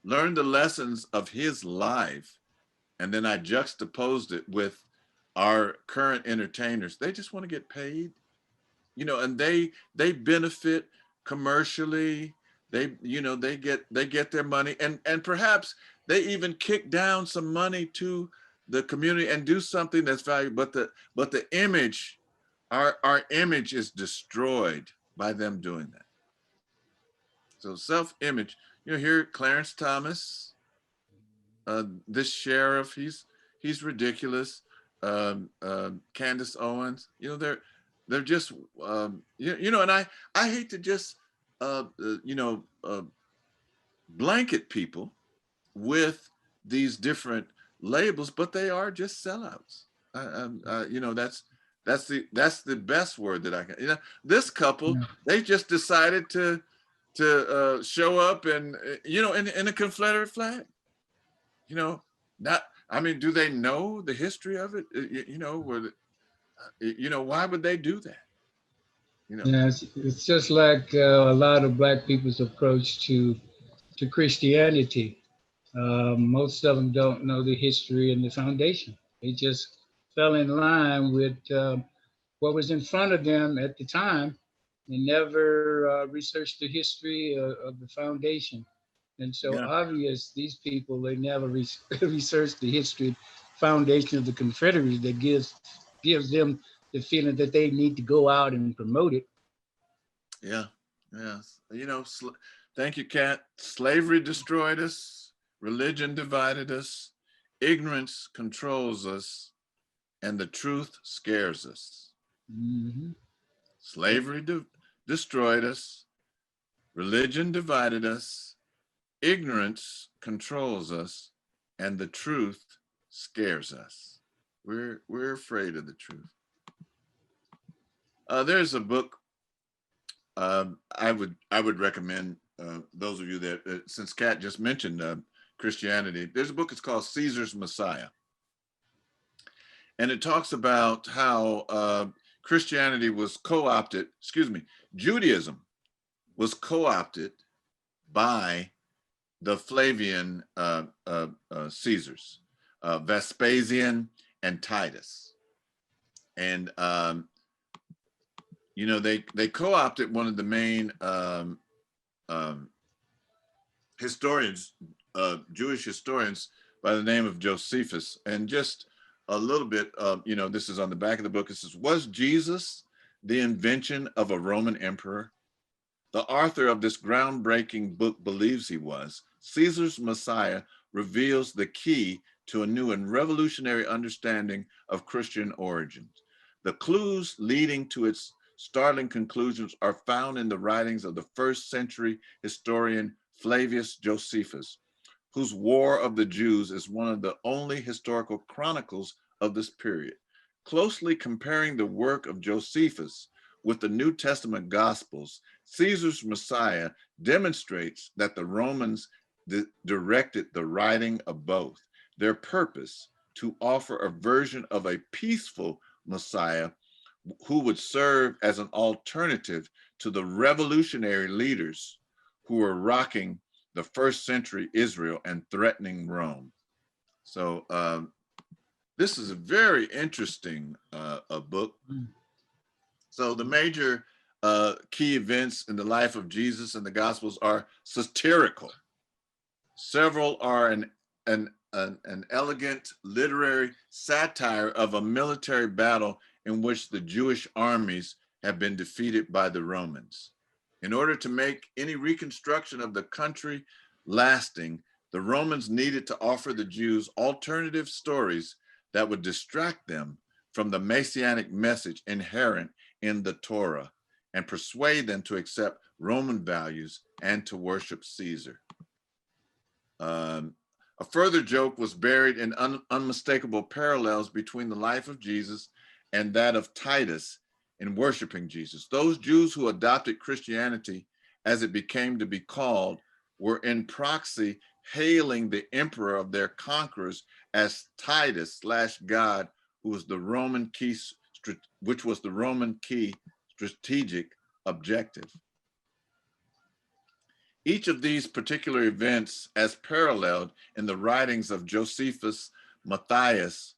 learn the lessons of his life, and then I juxtaposed it with our current entertainers, they just want to get paid, you know, and they benefit commercially. They get their money, and perhaps they even kick down some money to the community and do something that's valuable. But the image, our image is destroyed by them doing that. So self-image, you know, here Clarence Thomas, this sheriff, he's ridiculous. Candace Owens, you know, they're just you know, and I hate to just you know, blanket people with these different labels, but they are just sellouts. You know, that's the best word that I can. You know, this couple, Yeah. they just decided to show up and you know, in a Confederate flag. You know, not. I mean, do they know the history of it? You know, you know, why would they do that? You know. Yeah, it's just like a lot of Black people's approach to Christianity. Most of them don't know the history and the foundation. They just fell in line with what was in front of them at the time and never researched the history of the foundation. And so Yeah. obvious, these people, they never researched the history, foundation of the Confederacy that gives them the feeling that they need to go out and promote it. Yeah. Yes. You know, thank you, Kat. Slavery destroyed us. Religion divided us. Ignorance controls us. And the truth scares us. Mhm. Slavery destroyed us. Religion divided us. Ignorance controls us. And the truth scares us. We're afraid of the truth. There's a book I would recommend those of you that since Kat just mentioned Christianity, there's a book. It's called Caesar's Messiah, and it talks about how Christianity was co-opted. Excuse me, Judaism was co-opted by the Flavian Caesars, Vespasian and Titus. And, you know, they co-opted one of the main historians, Jewish historians by the name of Josephus. And just a little bit, you know, this is on the back of the book. It says, was Jesus the invention of a Roman emperor? The author of this groundbreaking book believes he was. Caesar's Messiah reveals the key to a new and revolutionary understanding of Christian origins. The clues leading to its startling conclusions are found in the writings of the first century historian Flavius Josephus, whose War of the Jews is one of the only historical chronicles of this period. Closely comparing the work of Josephus with the New Testament Gospels, Caesar's Messiah demonstrates that the Romans directed the writing of both. Their purpose to offer a version of a peaceful Messiah who would serve as an alternative to the revolutionary leaders who were rocking the first century Israel and threatening Rome. So this is a very interesting book. So the major key events in the life of Jesus and the Gospels are satirical. Several are an elegant literary satire of a military battle in which the Jewish armies have been defeated by the Romans. In order to make any reconstruction of the country lasting, the Romans needed to offer the Jews alternative stories that would distract them from the messianic message inherent in the Torah and persuade them to accept Roman values and to worship Caesar. A further joke was buried in unmistakable parallels between the life of Jesus and that of Titus in worshiping Jesus. Those Jews who adopted Christianity, as it became to be called, were in proxy hailing the emperor of their conquerors as Titus / God, who was the Roman key, which was the Roman key strategic objective. Each of these particular events, as paralleled in the writings of Josephus Matthias,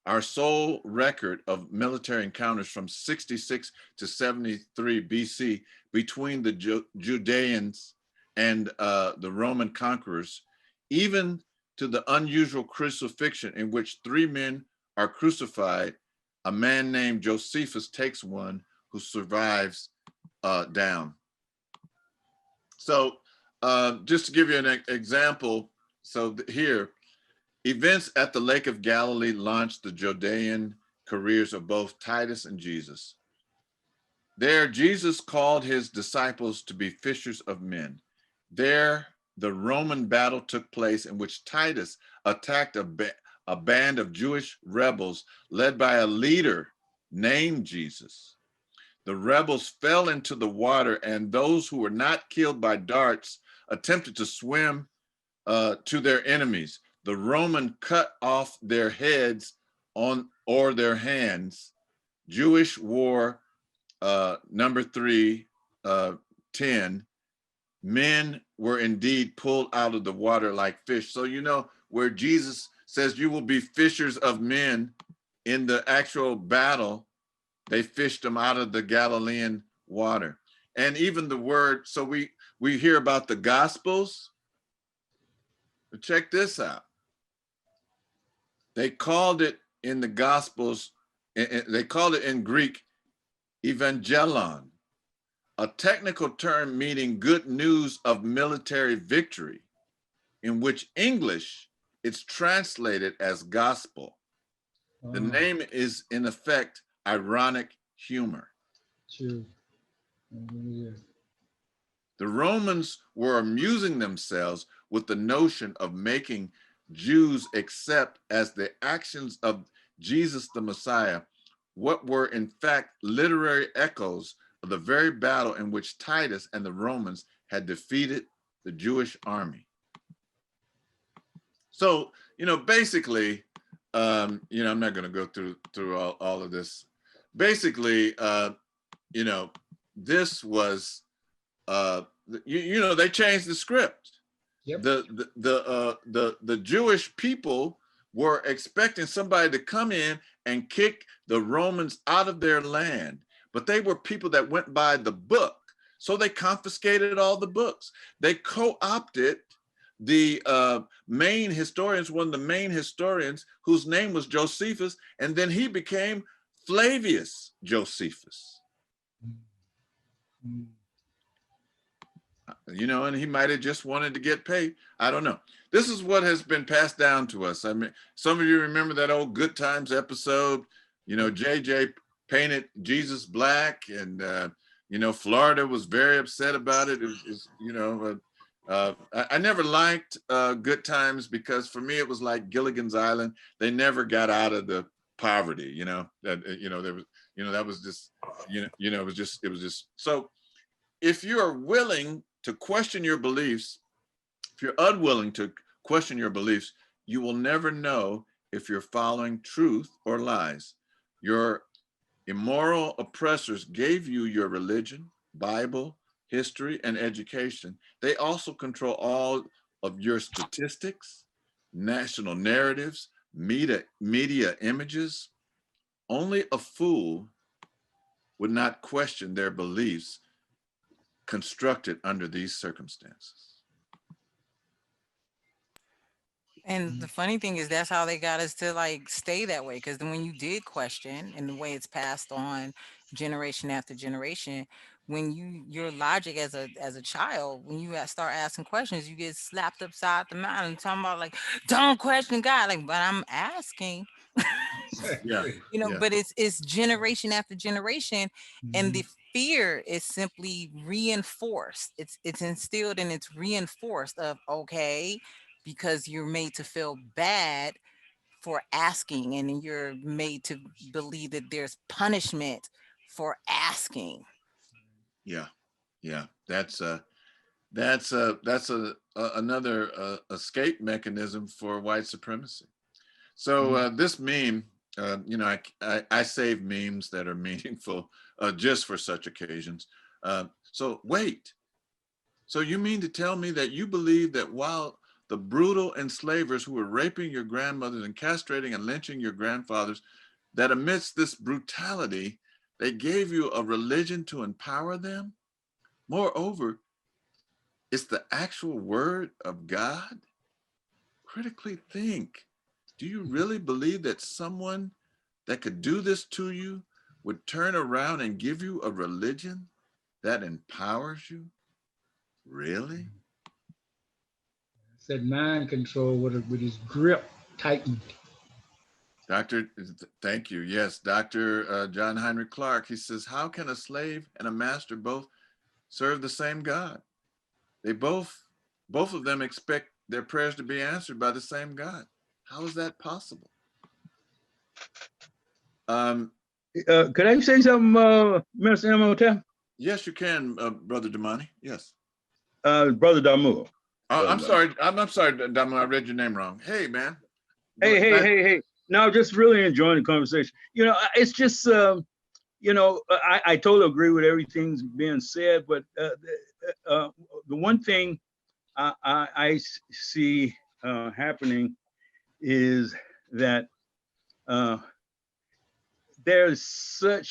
our sole record of military encounters from 66 to 73 BC between the Judeans and the Roman conquerors, even to the unusual crucifixion in which 3 men are crucified, a man named Josephus takes one who survives down. So just to give you an example, so here, events at the Lake of Galilee launched the Judean careers of both Titus and Jesus. There, Jesus called his disciples to be fishers of men. There, the Roman battle took place in which Titus attacked a band of Jewish rebels led by a leader named Jesus. The rebels fell into the water, and those who were not killed by darts attempted to swim to their enemies. The Roman cut off their heads or their hands. Jewish war number 3, 10. Men were indeed pulled out of the water like fish. So, you know, where Jesus says you will be fishers of men, in the actual battle, they fished them out of the Galilean water. And even the word, so we hear about the Gospels. But check this out. They called it in the Gospels, they called it in Greek, evangelon, a technical term meaning good news of military victory, in which English it's translated as gospel. The name is in effect ironic humor. True. Yeah. The Romans were amusing themselves with the notion of making Jews accept as the actions of Jesus the Messiah what were in fact literary echoes of the very battle in which Titus and the Romans had defeated the Jewish army. So, you know, basically, you know, I'm not going to go through all of this. Basically, you know, this was, you know, they changed the script. Yep. The Jewish people were expecting somebody to come in and kick the Romans out of their land, but they were people that went by the book. So they confiscated all the books. They co-opted the main historians, one of the main historians whose name was Josephus, and then he became Flavius Josephus. You know, and he might have just wanted to get paid. I don't know. This is what has been passed down to us. I mean, some of you remember that old Good Times episode, you know, JJ painted Jesus black, and, you know, Florida was very upset about it. It was, you know, I never liked Good Times because for me, it was like Gilligan's Island. They never got out of the poverty, you know, that, you know, there was, you know, that was just, you know, it was just, so if you are willing to question your beliefs, if you're unwilling to question your beliefs, you will never know if you're following truth or lies. Your immoral oppressors gave you your religion, Bible, history, and education. They also control all of your statistics, national narratives, media images. Only a fool would not question their beliefs constructed under these circumstances. And the funny thing is that's how they got us to like stay that way. Because then when you did question and the way it's passed on generation after generation, when your logic as a child, when you start asking questions, you get slapped upside the mouth and talking about like, don't question God. Like, but I'm asking. Yeah, You know, yeah, but it's generation after generation, and Mhm. the fear is simply reinforced. It's instilled and it's reinforced of okay, because you're made to feel bad for asking, and then you're made to believe that there's punishment for asking. yeah, yeah. That's another escape mechanism for white supremacy. So this meme, you know, I save memes that are meaningful just for such occasions. So wait, so you mean to tell me that you believe that while the brutal enslavers who were raping your grandmothers and castrating and lynching your grandfathers, that amidst this brutality, they gave you a religion to empower them? Moreover, it's the actual word of God? Critically think. Do you really believe that someone that could do this to you would turn around and give you a religion that empowers you? Really? Said mind control with his grip tightened. Doctor, thank you. Yes, Dr. John Heinrich Clark, he says, how can a slave and a master both serve the same God? They both of them expect their prayers to be answered by the same God. How is that possible? Could I say something, Minister Imhotep? Yes, you can, Brother Damani. Yes. Brother Damu. I'm sorry. I'm sorry, Damani. I read your name wrong. Hey, man. Hey. No, just really enjoying the conversation. You know, it's just, you know, I totally agree with everything's being said, but the one thing I see happening is that there's a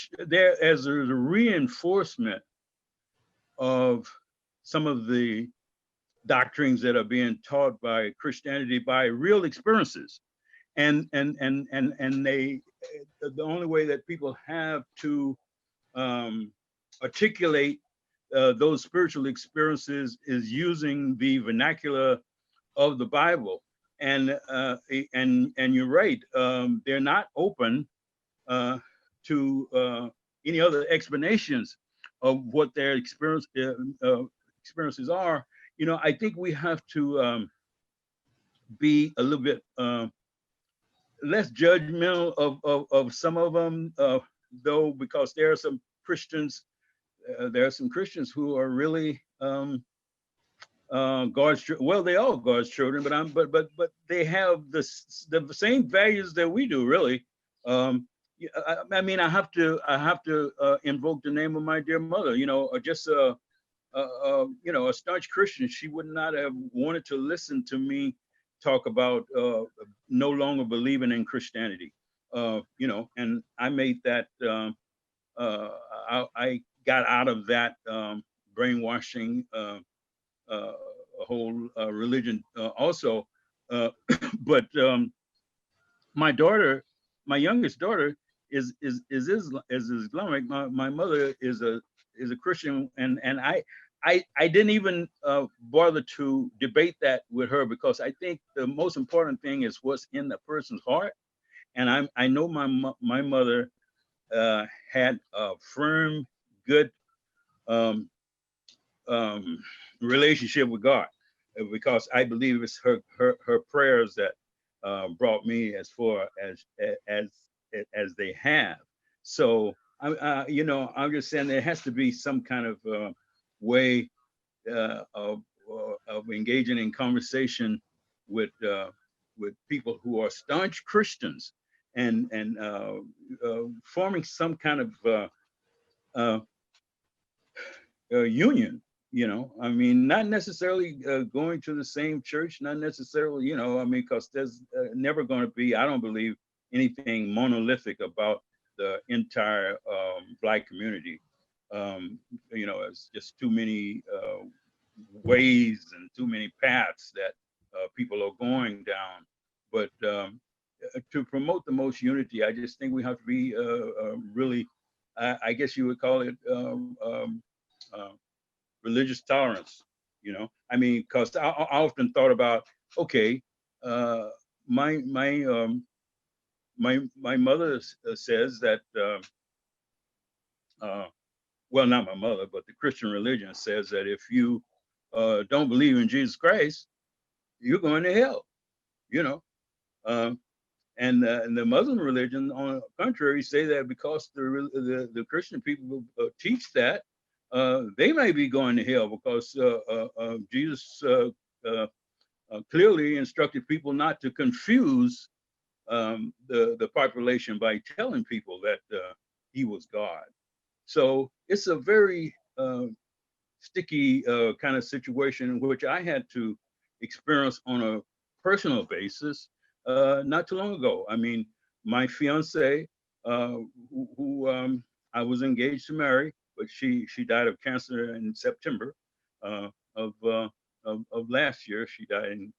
reinforcement of some of the doctrines that are being taught by Christianity by real experiences. And they, the only way that people have to articulate those spiritual experiences is using the vernacular of the Bible. And you're right, they're not open to any other explanations of what their experiences are. You know, I think we have to be a little bit less judgmental of some of them, though, because there are some Christians, who are really God's well, they are God's children, but they have the same values that we do, really. I mean, I have to invoke the name of my dear mother. You know, just you know, a staunch Christian, she would not have wanted to listen to me talk about no longer believing in Christianity. You know, and I made that. I got out of that brainwashing whole religion also. But my daughter, my youngest daughter, is Islamic. My mother is a Christian, and I didn't even bother to debate that with her, because I think the most important thing is what's in the person's heart. And I know my mother had a firm, good um, um, relationship with God, because I believe it's her prayers that brought me as far as they have. So you know, I'm just saying there has to be some kind of way of engaging in conversation with people who are staunch Christians, and forming some kind of uh, union. You know, I mean, not necessarily going to the same church, not necessarily, you know, I mean, because there's never going to be, I don't believe, anything monolithic about the entire Black community. You know, it's just too many ways and too many paths that people are going down. But to promote the most unity, I just think we have to be really, I guess you would call it uh, religious tolerance. You know, I mean, because I often thought about, okay, uh, my mother says that, well, not my mother, but the Christian religion says that if you don't believe in Jesus Christ, you're going to hell. You know, um, and the Muslim religion, on the contrary, say that because the Christian people teach that, they may be going to hell, because Jesus clearly instructed people not to confuse the population by telling people that he was God. So it's a very sticky kind of situation in which I had to experience on a personal basis not too long ago. I mean, my fiance, who I was engaged to marry, but she died of cancer in September uh, of, uh, of last year. She died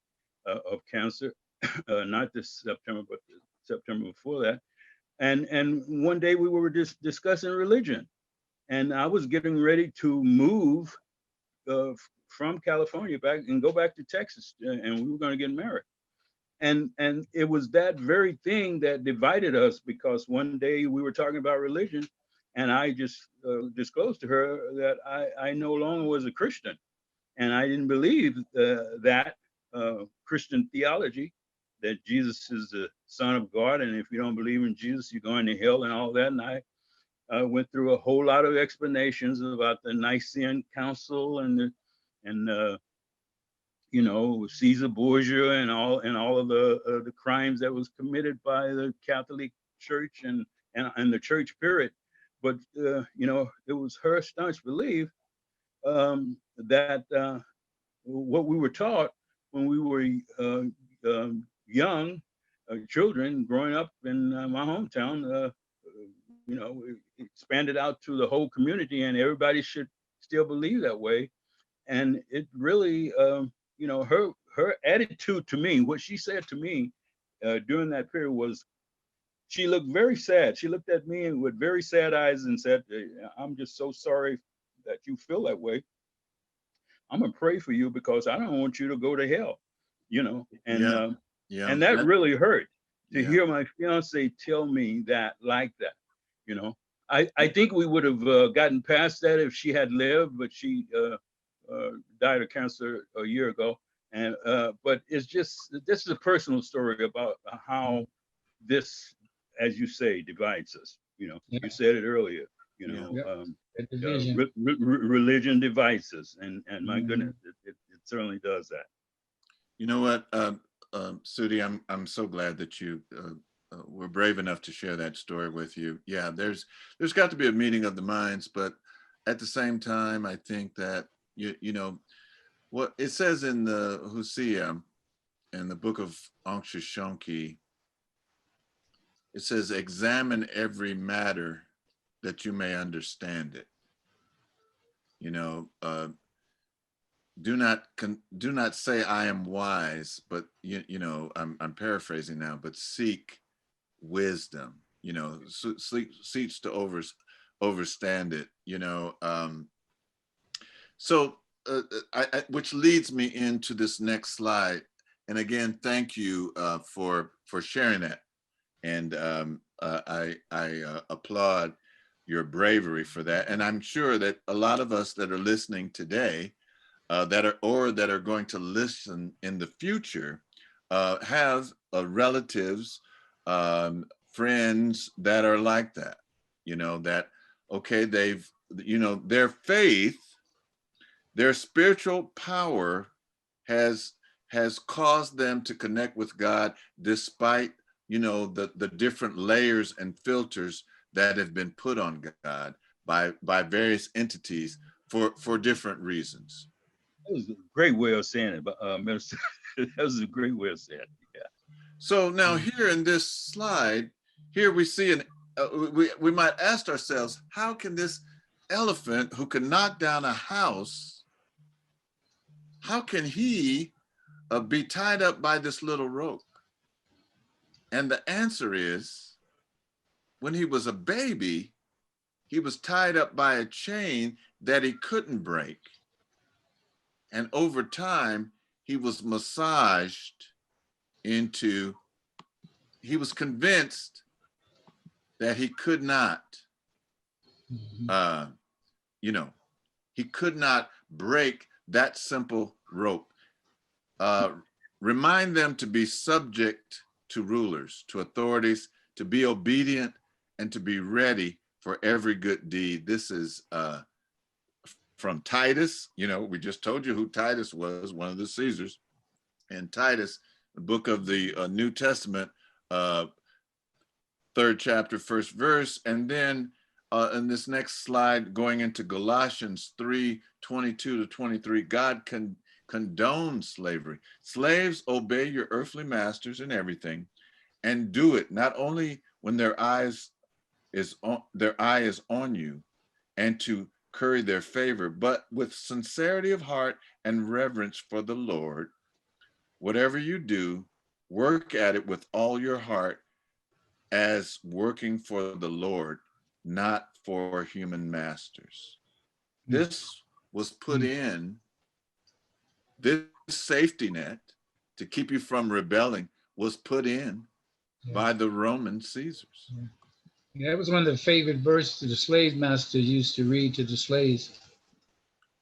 of cancer, not this September, but the September before that. And one day we were just discussing religion, and I was getting ready to move uh, from California back and go back to Texas, and we were going to get married. And it was that very thing that divided us, because one day we were talking about religion, and I just disclosed to her that I no longer was a Christian, and I didn't believe that Christian theology, that Jesus is the Son of God, and if you don't believe in Jesus, you're going to hell and all that. And I went through a whole lot of explanations about the Nicene Council and you know, Caesar Borgia and all of the crimes that was committed by the Catholic Church and the church period. But you know, it was her staunch belief that what we were taught when we were young children growing up in my hometown, you know, it expanded out to the whole community, and everybody should still believe that way. And it really, you know, her attitude to me, what she said to me during that period was, she looked very sad. She looked at me with very sad eyes and said, "I'm just so sorry that you feel that way. I'm gonna pray for you because I don't want you to go to hell," you know. Yeah. Yeah. And that really hurt to Yeah. hear my fiance tell me that like that, you know. I think we would have gotten past that if she had lived, but she died of cancer a year ago. And but it's just, this is a personal story about how this, as you say, divides us. You know, Yeah. you said it earlier. You Yeah. know, Yeah. The division. religion divides us, and my Mhm. goodness, it certainly does that. You know what, Sudi, I'm so glad that you were brave enough to share that story with you. Yeah, there's got to be a meeting of the minds, but at the same time, I think that you know, what it says in the Hosea, in the book of Ankh Shishonki, it says, examine every matter that you may understand it. You know, do not say I am wise, but you know, I'm paraphrasing now, but seek wisdom. You know, seeks to overstand it. You know, so which leads me into this next slide. And again, thank you for sharing that. And I applaud your bravery for that. And I'm sure that a lot of us that are listening today, that are going to listen in the future, have relatives, friends that are like that. You know, that okay, they've, you know, their faith, their spiritual power has caused them to connect with God despite, you know, the different layers and filters that have been put on God by various entities for different reasons. That was a great way of saying it, but Minister, that was a great way of saying it. Yeah. So now here in this slide, here we see we might ask ourselves, how can this elephant who can knock down a house, how can he be tied up by this little rope? And the answer is, when he was a baby, he was tied up by a chain that he couldn't break. And over time, he was massaged into, he was convinced that he could not, you know, he could not break that simple rope. Remind them to be subject to rulers, to authorities, to be obedient, and to be ready for every good deed. This is from Titus. You know, we just told you who Titus was, one of the Caesars. And Titus, the book of the New Testament, 3rd chapter, 1st verse. And then in this next slide, going into Galatians 3:22-23, God condones slavery. Slaves, obey your earthly masters in everything, and do it not only when their eye is on you, and to curry their favor, but with sincerity of heart and reverence for the Lord. Whatever you do, work at it with all your heart, as working for the Lord, not for human masters. This was put in, this safety net to keep you from rebelling was put in by the Roman Caesars. Yeah, that was one of the favorite verses the slave master used to read to the slaves.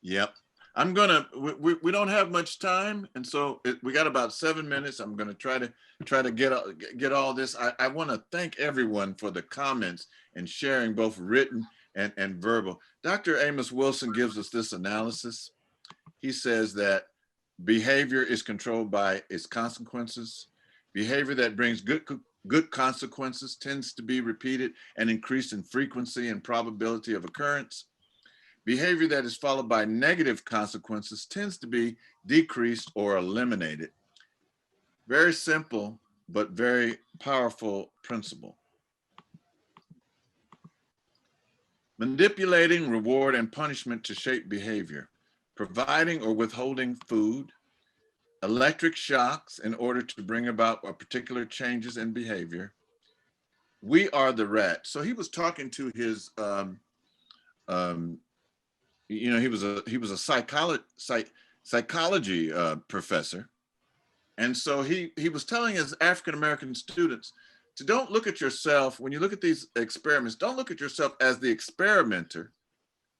Yep. I'm gonna, we don't have much time, and so we got about 7 minutes. I'm gonna try to get all this. I want to thank everyone for the comments and sharing, both written and verbal. Dr. Amos Wilson gives us this analysis. He says that behavior is controlled by its consequences. Behavior that brings good consequences tends to be repeated and increased in frequency and probability of occurrence. Behavior that is followed by negative consequences tends to be decreased or eliminated. Very simple, but very powerful principle. Manipulating reward and punishment to shape behavior. Providing or withholding food. Electric shocks in order to bring about particular changes in behavior. We are the rat. So he was talking to his, you know, he was a psychology professor, and so he was telling his African-American students to don't look at yourself, when you look at these experiments, don't look at yourself as the experimenter,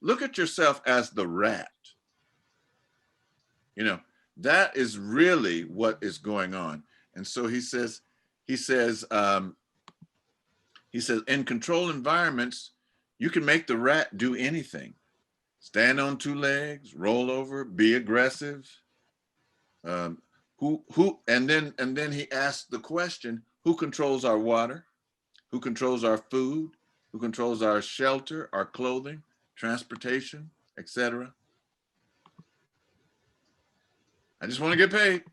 look at yourself as the rat. You know, that is really what is going on. And so he says, in controlled environments, you can make the rat do anything. Stand on 2 legs, roll over, be aggressive. And then he asked the question, who controls our water? Who controls our food? Who controls our shelter, our clothing, transportation, etc.? I just want to get paid.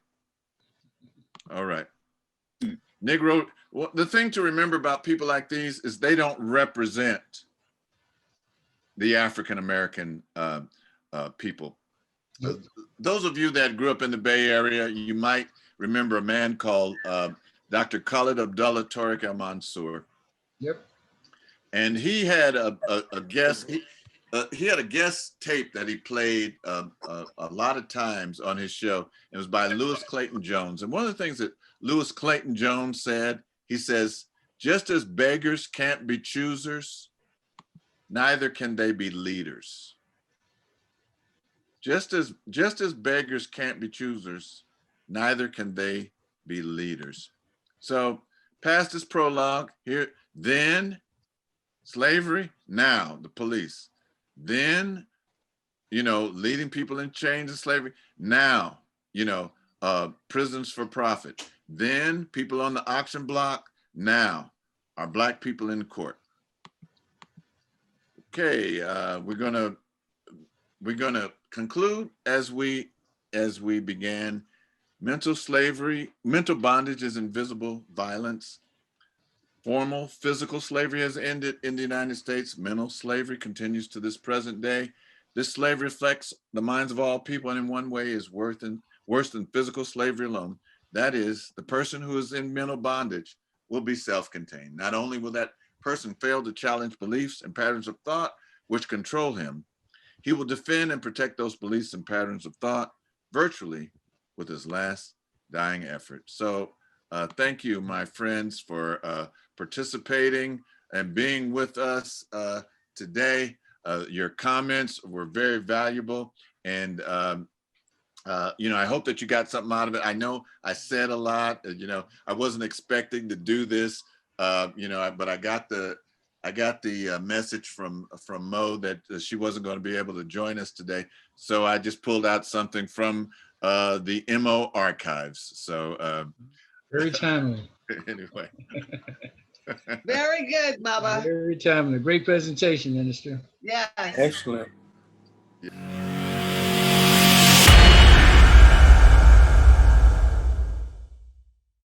All right. Negro, well, the thing to remember about people like these is they don't represent the African-American people. Nope. Those of you that grew up in the Bay Area, you might remember a man called Dr. Khalid Abdullah Tariq Al Mansour. Yep. And he had a guest. He had a guest tape that he played a lot of times on his show. It was by Lewis Clayton Jones. And one of the things that Lewis Clayton Jones said, he says, just as beggars can't be choosers, neither can they be leaders. Just as beggars can't be choosers, neither can they be leaders. So past this prologue here, then slavery, now the police, then, you know, leading people in chains of slavery, now, you know, prisons for profit, then people on the auction block, now are Black people in court. Okay, we're gonna conclude as we began. Mental slavery, mental bondage is invisible violence. Formal physical slavery has ended in the United States. Mental slavery continues to this present day. This slavery reflects the minds of all people, and in one way is worse than physical slavery alone. That is, the person who is in mental bondage will be self-contained. Not only will that person fail to challenge beliefs and patterns of thought which control him, he will defend and protect those beliefs and patterns of thought virtually with his last dying effort. So thank you, my friends, for participating and being with us today. Your comments were very valuable. And, you know, I hope that you got something out of it. I know I said a lot, you know, I wasn't expecting to do this, you know, but I got the message from Mo that she wasn't going to be able to join us today. So I just pulled out something from the MO archives. So Very timely. anyway. Very good, Baba. Very timely. Great presentation, Minister. Yes. Excellent.